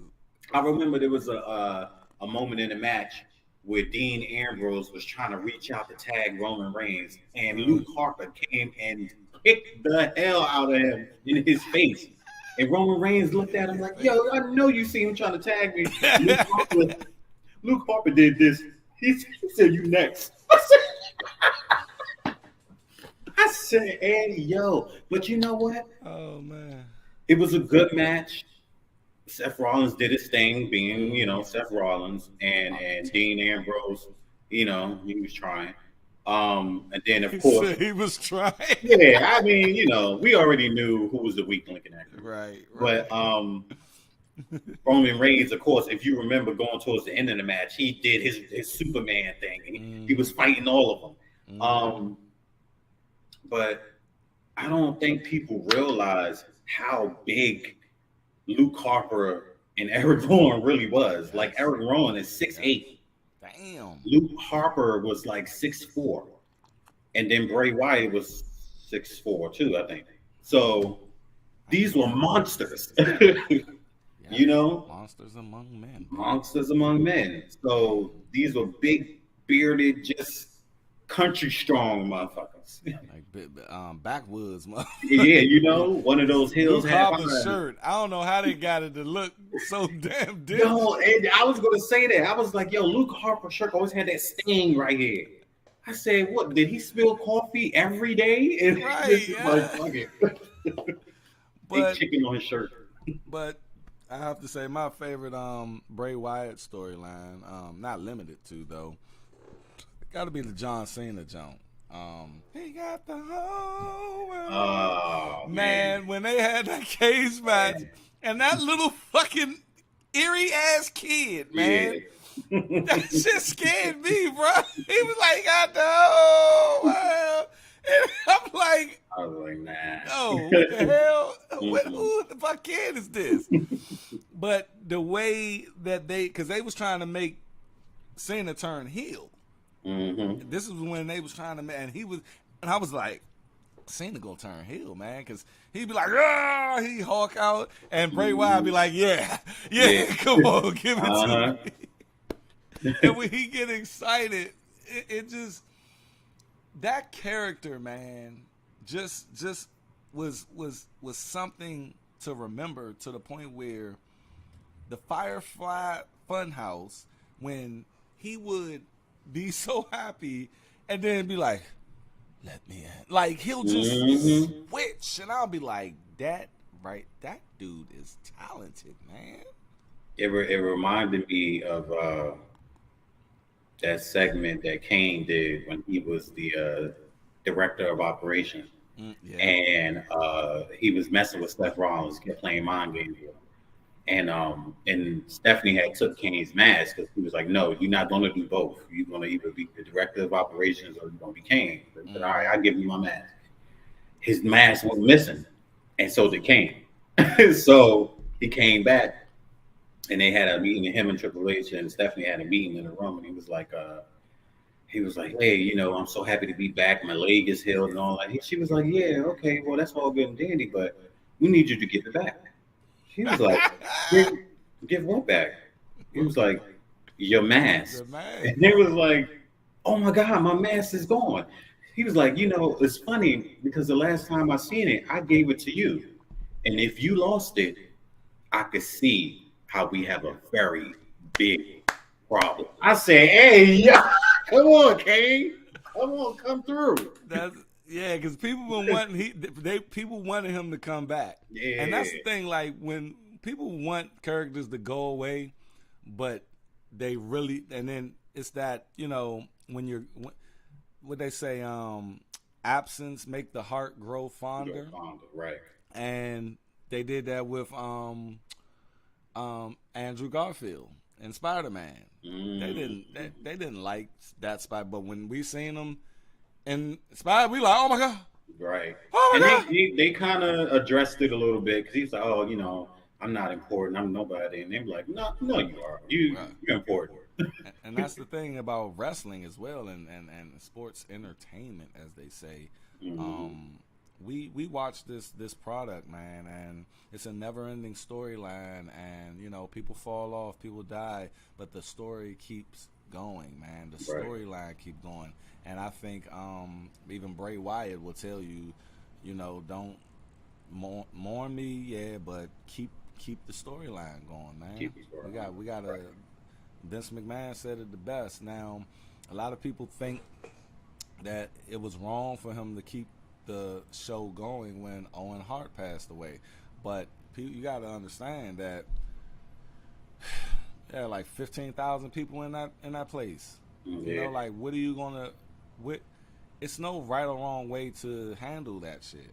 I remember there was a moment in the match where Dean Ambrose was trying to reach out to tag Roman Reigns, and Luke Harper came and kicked the hell out of him in his face. And Roman Reigns looked at him like, yo, I know you see him trying to tag me. Luke Harper did this. He said, you next. I said, Eddie, yo. But you know what? Oh, man. It was a good match. Seth Rollins did his thing, being, Seth Rollins, and Dean Ambrose, he was trying. And then, of course, he was trying. Yeah, I mean, we already knew who was the weak link in that. Right. But Roman Reigns, of course, if you remember going towards the end of the match, he did his Superman thing. He was fighting all of them. But I don't think people realize how big Luke Harper and Eric Rowan really was. Like, Eric Rowan is 6'8". Damn. Luke Harper was like 6'4". And then Bray Wyatt was 6'4" too, I think. So these were monsters. Monsters among men. Monsters among men. So these were big, bearded, just country strong motherfuckers. Like backwoods, Yeah, one of those hills. Luke Harper's shirt. I don't know how they got it to look so damn different. Yo, and I was gonna say that. I was like, yo, Luke Harper's shirt always had that stain right here. I said, what? Did he spill coffee every day? And right. Yeah. Like, but chicken on his shirt. But I have to say, my favorite Bray Wyatt storyline, not limited to though, got to be the John Cena jump. He got the whole world. Oh, man, when they had that cage match and that little fucking eerie ass kid, man. Yeah. That shit scared me, bro. He was like, got the whole world. And I'm like, I was like, nah. Oh, what the hell? Who the fuck kid is this? But the way that because they was trying to make Cena turn heel. Mm-hmm. This is when they was trying to, and I was like, Cena gonna turn heel, man, because he'd be like, ah, he Hulk out, and Bray Wyatt be like, yeah, come on, give it to me. And when he get excited, it just, that character, man, just was something to remember, to the point where the Firefly Funhouse, when he would be so happy and then be like, let me in. Like, he'll just switch, and I'll be like, that dude is talented, man. It reminded me of that segment that Kane did when he was the director of operations. And he was messing with Seth Rollins, kept playing mind games with him. And Stephanie had took Kane's mask because he was like, no, you're not going to do both. You're going to either be the director of operations or you're going to be Kane. He said, all right, I'll give you my mask. His mask was missing, and so did Kane. So he came back, and they had a meeting, him and Triple H and Stephanie had a meeting in the room, and he was like, hey, I'm so happy to be back. My leg is healed and all that. She was like, yeah, okay, well, that's all good and dandy, but we need you to give it back. He was like, give what back? He was like, your mask. And they was like, oh my God, my mask is gone. He was like, it's funny because the last time I seen it, I gave it to you. And if you lost it, I could see how we have a very big problem. I said, hey, yeah, come on, Kane. Come on, come through. Yeah, because people been wanting people wanted him to come back. Yeah. And that's the thing, like, when people want characters to go away, but they really, and then it's that, when you're, what they say, absence make the heart grow fonder. Right. And they did that with Andrew Garfield and Spider-Man. They didn't like that spot, but when we seen him in Spider, we like, oh my god, right. Oh my and god. they kind of addressed it a little bit because he's like, oh, I'm not important, I'm nobody, and they were like, no, you are, you're important. And that's the thing about wrestling as well, and sports entertainment, as they say. We watch this product, man, and it's a never-ending storyline, and people fall off, people die, but the story keeps going, man. The storyline keep going, and I think even Bray Wyatt will tell you, don't mourn me, yeah, but keep the storyline going, man. We got to. Vince McMahon said it the best. Now, a lot of people think that it was wrong for him to keep the show going when Owen Hart passed away, but you got to understand that there are like 15,000 people in that place. Like, what are you gonna? It's no right or wrong way to handle that shit.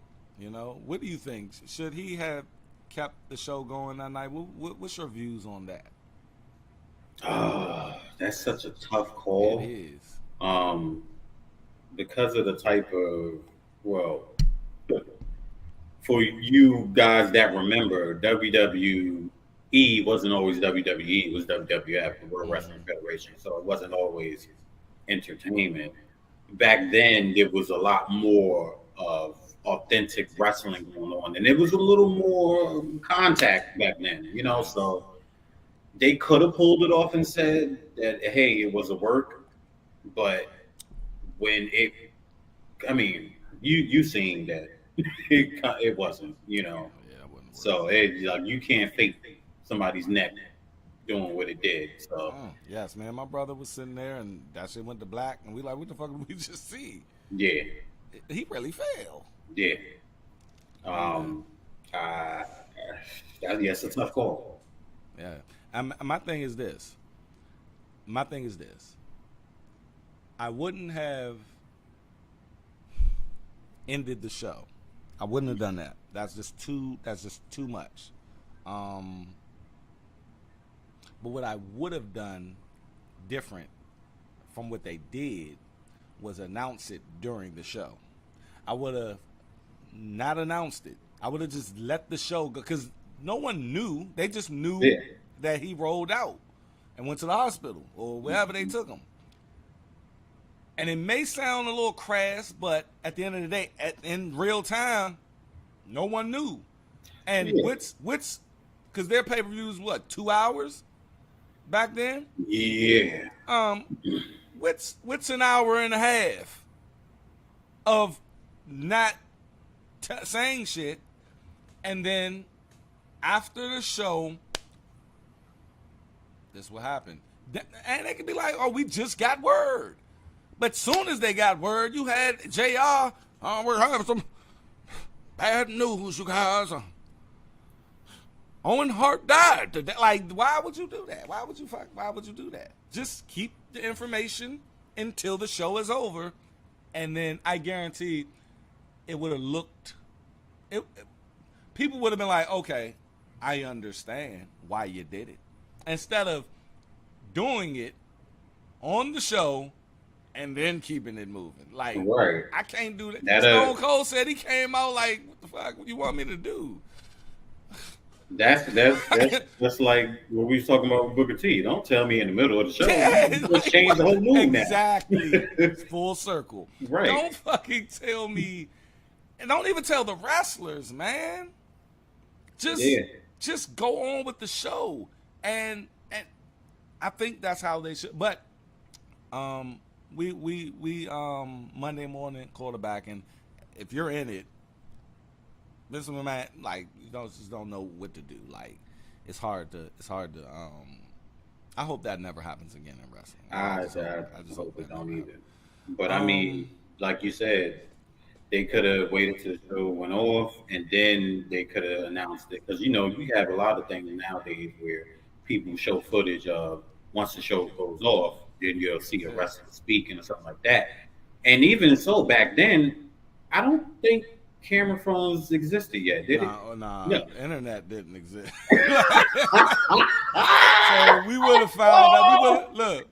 What do you think? Should he have kept the show going that night? What's your views on that? That's such a tough call. It is. Because of the type of, for you guys that remember, WWE wasn't always WWE. It was WWF, the World Wrestling Federation. So it wasn't always entertainment. Back then, there was a lot more of authentic wrestling going on, and it was a little more contact back then, so they could have pulled it off and said that, hey, it was a work, but when you seen that it wasn't, Yeah, it wasn't. So you can't fake somebody's neck doing what it did. So yes, man, my brother was sitting there and that shit went to black, and we like, what the fuck did we just see? Yeah, he really failed. Yeah. It's a tough call. Yeah. My thing is this. I wouldn't have ended the show. I wouldn't have done that. That's just too much. But what I would have done different from what they did was announce it during the show. I would have not announced it. I would have just let the show go, because no one knew. They just knew that he rolled out and went to the hospital or wherever they took him. And it may sound a little crass, but at the end of the day, in real time, no one knew. And what's because their pay-per-views, 2 hours back then? Yeah. What's an hour and a half of not saying shit, and then after the show, this will happen. And they could be like, oh, we just got word. But soon as they got word, you had JR, we're having some bad news, you guys. Owen Hart died today. Like, why would you do that? Why would you do that? Just keep the information until the show is over, and then I guarantee it would have looked. People would have been like, okay, I understand why you did it, instead of doing it on the show and then keeping it moving. Like, right. I can't do that. Stone Cold said he came out like, what the fuck? What you want me to do? That's like what we was talking about with Booker T. Don't tell me in the middle of the show. Let's change the whole mood now. Exactly. Full circle. Right. Don't fucking tell me, and don't even tell the wrestlers, man. Just go on with the show, and I think that's how they should. But we Monday morning quarterbacking. If you're in it, Vince McMahon, like, you just don't know what to do. Like, it's hard to. I hope that never happens again in wrestling. I just hope it don't either. But I mean, like you said, they could have waited till the show went off, and then they could have announced it. Because, you have a lot of things nowadays where people show footage of once the show goes off, then you'll see a wrestler speaking or something like that. And even so, back then, I don't think camera phones existed yet, did it? Nah, No. the internet didn't exist. So we would have found out. We would look.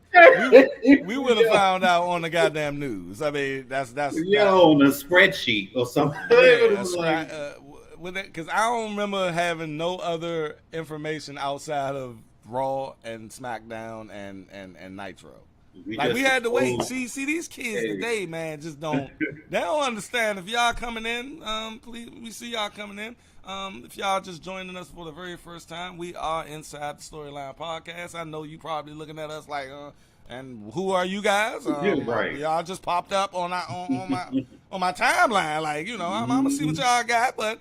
We would have Yo, found out on the goddamn news. I mean, that's that. yo, on a spreadsheet or something. It Yeah, was like, with it, because I don't remember having no other information outside of Raw and SmackDown and Nitro. Like we just had to wait. exposed. See these kids Hey. today, man, just don't. They don't understand. If y'all coming in, please, we see y'all coming in. If y'all just joining us for the very first time, we are Inside the Storyline Podcast. I know you probably looking at us like, and who are you guys? Yeah, right. Y'all just popped up on my timeline. Like, I'm gonna see what y'all got, but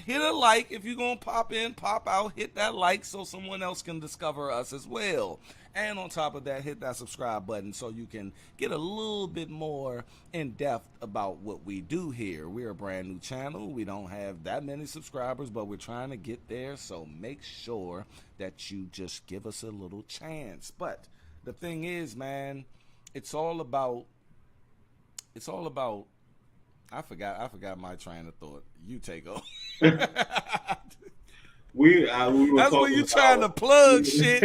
hit a like if you're gonna pop in, pop out. Hit that like so someone else can discover us as well. And on top of that, hit that subscribe button so you can get a little bit more in depth about what we do here. We're a brand new channel. We don't have that many subscribers, but we're trying to get there. So make sure that you just give us a little chance. But the thing is, man, it's all about. I forgot my train of thought. You take over. we were That's when you about, trying to plug shit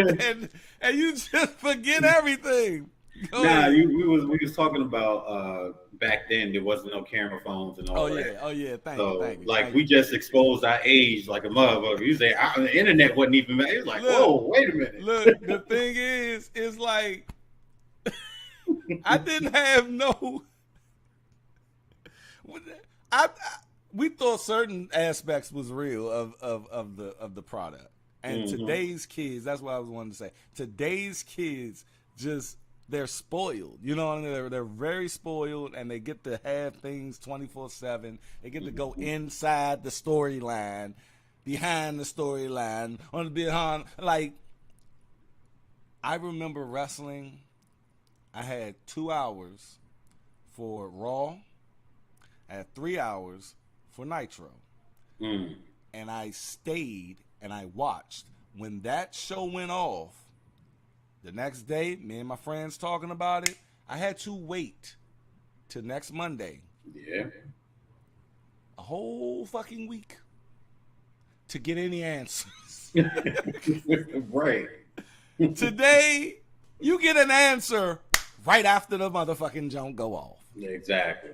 and you just forget everything. Nah, we was talking about back then there wasn't no camera phones and all that. Oh yeah, thank you. Like we just exposed our age like a motherfucker. You say the internet wasn't even. It's like, whoa, wait a minute. Look, the thing is like I didn't have no. We thought certain aspects was real of the product, and today's kids. That's what I was wanting to say. Today's kids they're spoiled. You know what I mean? They're very spoiled, and they get to have things 24/7. They get to go inside the storyline, behind the storyline, on the behind. Like I remember wrestling. I had 2 hours for Raw. I had 3 hours for Nitro. And I stayed and I watched. When that show went off, the next day, me and my friends talking about it, I had to wait till next Monday. Yeah. A whole fucking week to get any answers. Right. Today, you get an answer right after the motherfucking jump go off. Exactly.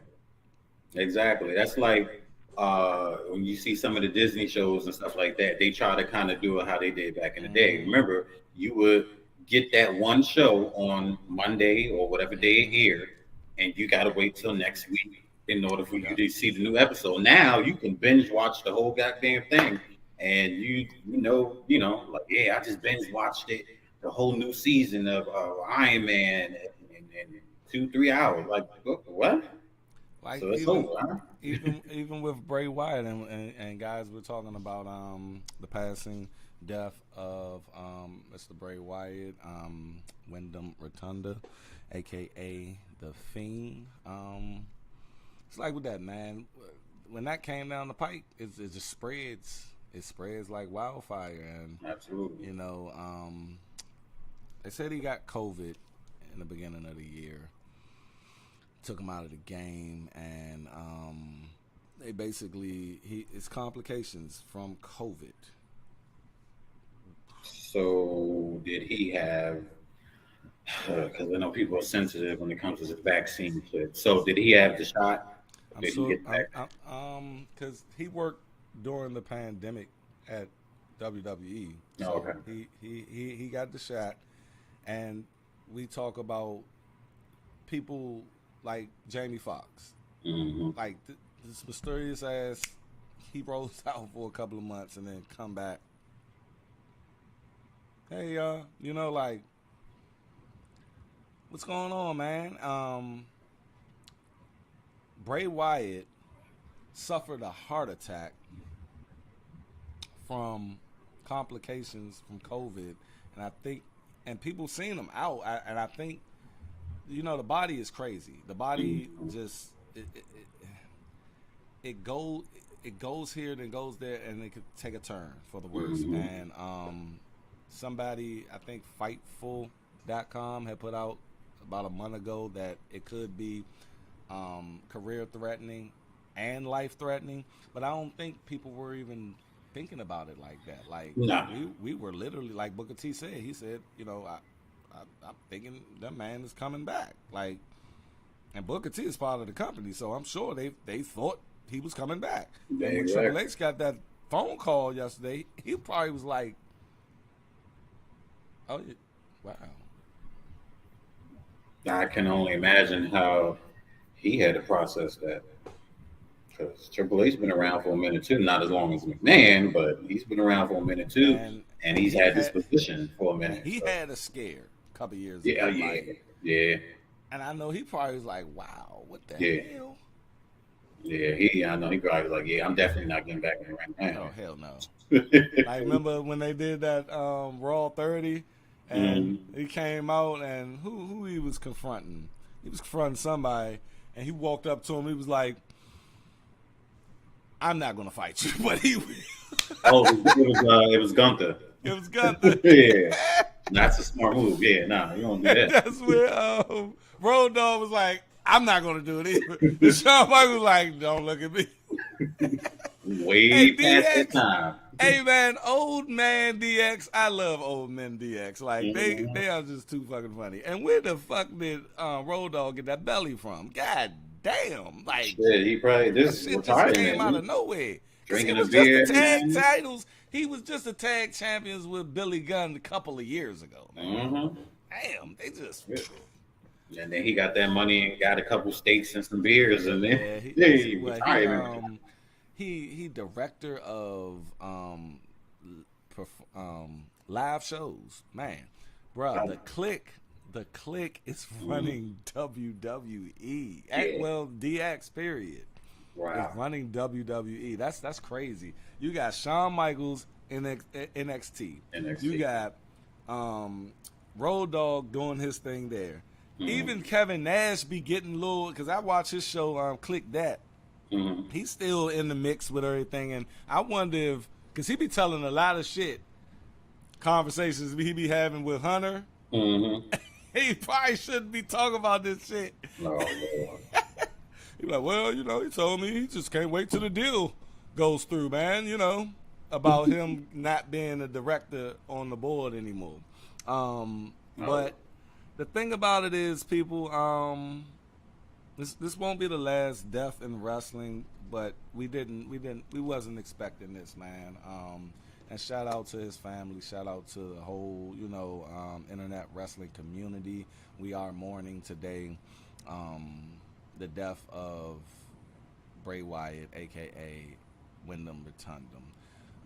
That's like when you see some of the Disney shows and stuff like that, they try to kind of do it how they did back in the day. Remember, you would get that one show on Monday or whatever day it aired, and you got to wait till next week in order for you to see the new episode. Now you can binge watch the whole goddamn thing, and you know, like, yeah, I just binge watched it, the whole new season of Iron Man in 2-3 hours. Like, what? Like So it's over, huh? even with Bray Wyatt and guys, we're talking about the passing death of Mr. Bray Wyatt, Windham Rotunda, aka the Fiend. It's like with that, man. When that came down the pike, it just spreads. It spreads like wildfire, and Absolutely. they said he got COVID in the beginning of the year. Took him out of the game, and they basically it's complications from COVID. So did he have? Because I know people are sensitive when it comes to the vaccine shit. So did he have the shot? Did he get back? Because he worked during the pandemic at WWE. So okay. He got the shot, and we talk about people like Jamie Foxx, like this mysterious ass. He rolls out for a couple of months and then come back. Hey, like, what's going on, man? Bray Wyatt suffered a heart attack from complications from COVID, and people seen him out, and I think, the body is crazy. The body just it goes here, then goes there, and it could take a turn for the worse. And somebody, I think Fightful.com had put out about a month ago that it could be career threatening and life-threatening, but I don't think people were even thinking about it like that. Like, No. we were literally, like Booker T said, he said, you know, I'm thinking that man is coming back. Like, and Booker T is part of the company, so I'm sure they thought he was coming back. And when Triple H got that phone call yesterday, he probably was like, oh, wow. I can only imagine how he had to process that. Because Triple H's been around for a minute too, not as long as McMahon, but he's been around for a minute too, and he's had this position for a minute. He had a scare a couple years ago. Yeah. And I know he probably was like, "Wow, what the hell?" Yeah, I know he probably was like, "Yeah, I'm definitely not getting back in the ring now." Oh hell no! I remember when they did that Raw 30, and he came out, and who he was confronting? He was confronting somebody, and he walked up to him. He was like, I'm not going to fight you, but he will. It was Gunther. It was Gunther. Yeah. That's a smart move. Yeah, nah, you don't do that. That's where Road Dogg was like, I'm not going to do it either. And Shawn Michaels was like, don't look at me. Way past that time. Hey, man, old man DX. I love old men DX. Like, they are just too fucking funny. And where the fuck did Road Dogg get that belly from? God damn, like he probably this shit just came out of nowhere. Drinking a beer, just the tag titles. He was just a tag champions with Billy Gunn a couple of years ago. Damn, they just. Yeah. And then he got that money and got a couple steaks and some beers, and then he director of live shows, man, bro. The Click is running WWE. DX period. Wow. Is running WWE. That's crazy. You got Shawn Michaels in NXT. You got Road Dogg doing his thing there. Even Kevin Nash be getting little, because I watch his show, Click That. He's still in the mix with everything, and I wonder if, because he be telling a lot of shit, conversations he be having with Hunter. He probably shouldn't be talking about this shit. No, Lord. He's like, well, you know, he told me he just can't wait till the deal goes through, man, you know, about him not being a director on the board anymore. But the thing about it is, people, this won't be the last death in wrestling, but we wasn't expecting this, man. And shout out to his family. Shout out to the whole, you know, internet wrestling community. We are mourning today the death of Bray Wyatt, a.k.a. Windham Rotunda.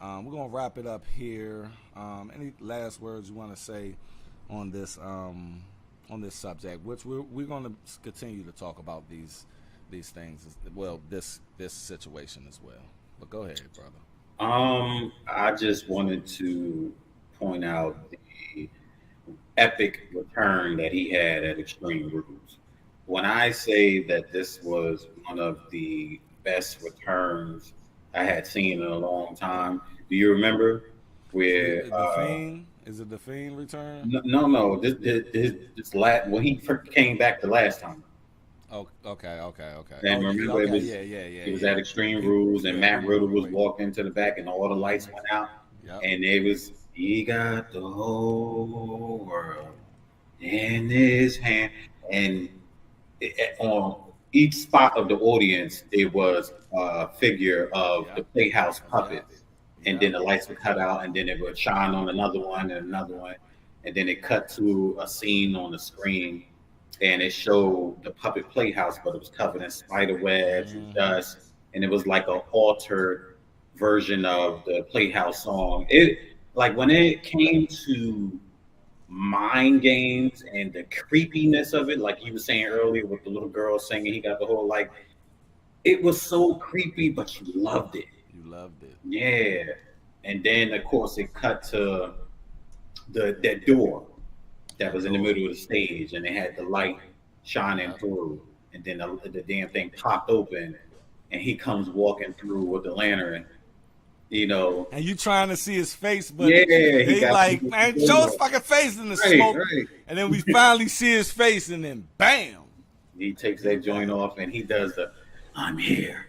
We're going to wrap it up here. Any last words you want to say on this subject, which we're going to continue to talk about these things, well, this situation as well. But go ahead, brother. I just wanted to point out the epic return that he had at Extreme Rules. When I say that this was one of the best returns I had seen in a long time, do you remember where the Fiend? Is it the Fiend return? No. This when he came back the last time. Oh, okay. And remember, it was at Extreme Rules, and Matt Riddle was walking to the back, and all the lights went out, and it was, he got the whole world in his hand, and on each spot of the audience, it was a figure of the Playhouse puppets, and then the lights would cut out, and then it would shine on another one, and then it cut to a scene on the screen. And it showed the puppet Playhouse, but it was covered in spider webs and dust, and it was like an altered version of the Playhouse song. It, like, when it came to mind games and the creepiness of it, like you were saying earlier with the little girl singing, he got the whole, like, it was so creepy, but you loved it. You loved it. Yeah. And then, of course, it cut to that door that was in the middle of the stage, and they had the light shining through, and then the damn thing popped open, and he comes walking through with the lantern, you know. And you trying to see his face, but he like, man, show his fucking face in the smoke. Right. And then we finally see his face, and then bam, he takes that joint off, and he does the "I'm here,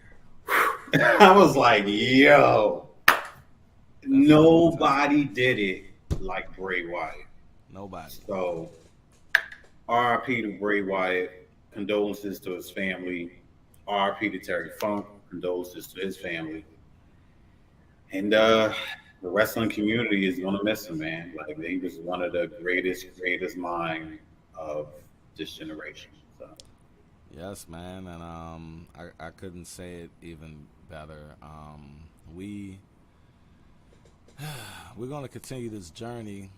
I was like, yo, That's a long time. nobody did it like Bray Wyatt. Nobody. So, RIP to Bray Wyatt. Condolences to his family. RIP to Terry Funk. Condolences to his family. And the wrestling community is gonna miss him, man. Like he was one of the greatest mind of this generation. So Yes, man, and I couldn't say it even better. We we're gonna continue this journey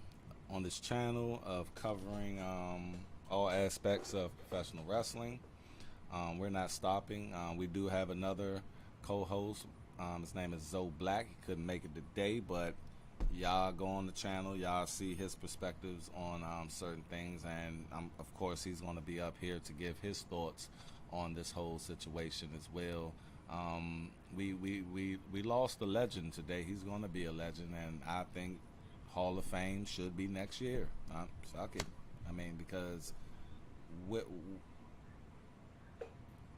on this channel of covering all aspects of professional wrestling. We're not stopping. We do have another co-host. His name is Zoe Black. He couldn't make it today, but y'all go on the channel. Y'all see his perspectives on certain things, and of course he's going to be up here to give his thoughts on this whole situation as well. We lost a legend today. He's going to be a legend, and I think Hall of Fame should be next year. Suck it. I mean, because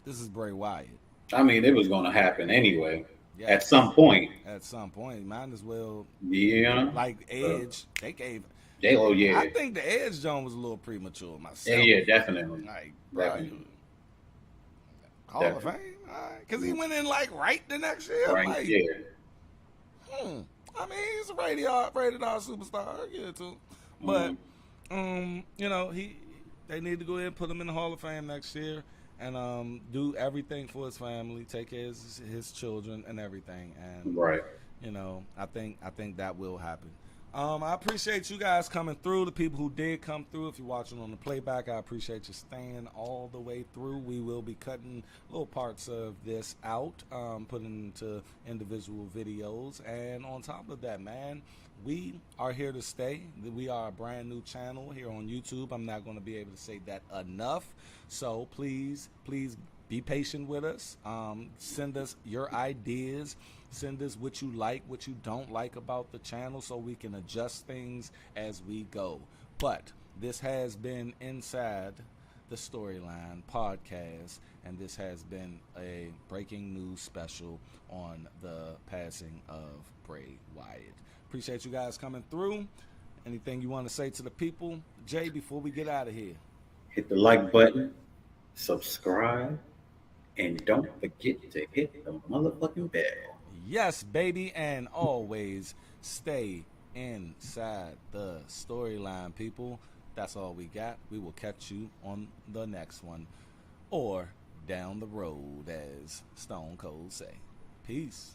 this is Bray Wyatt. I mean, it was gonna happen anyway. Yeah, At some point. At some point, might as well. Yeah. Like Edge, they gave. Oh yeah. I think the Edge Jones was a little premature myself. Yeah, definitely. Like, Definitely. Hall of Fame, because he went in like right the next year. Right. Like, Yeah. I mean, he's a rated R superstar. Yeah, too. But you know, they need to go ahead and put him in the Hall of Fame next year. And do everything for his family, take care of his children and everything. And Right. you know, I think that will happen. I appreciate you guys coming through. The people who did come through, if you're watching on the playback, I appreciate you staying all the way through. We will be cutting little parts of this out, putting into individual videos. And on top of that, man, we are here to stay. We are a brand new channel here on YouTube. I'm not going to be able to say that enough. So please be patient with us. Send us your ideas. Send us what you like, what you don't like about the channel, so we can adjust things as we go. But this has been Inside the Storyline podcast, and this has been a breaking news special on the passing of Bray Wyatt. Appreciate you guys coming through. Anything you want to say to the people, Jay, before we get out of here? Hit the like button, subscribe, and don't forget to hit the motherfucking bell. Yes, baby, and always stay inside the storyline, people. That's all we got. We will catch you on the next one, or down the road, as Stone Cold say. Peace.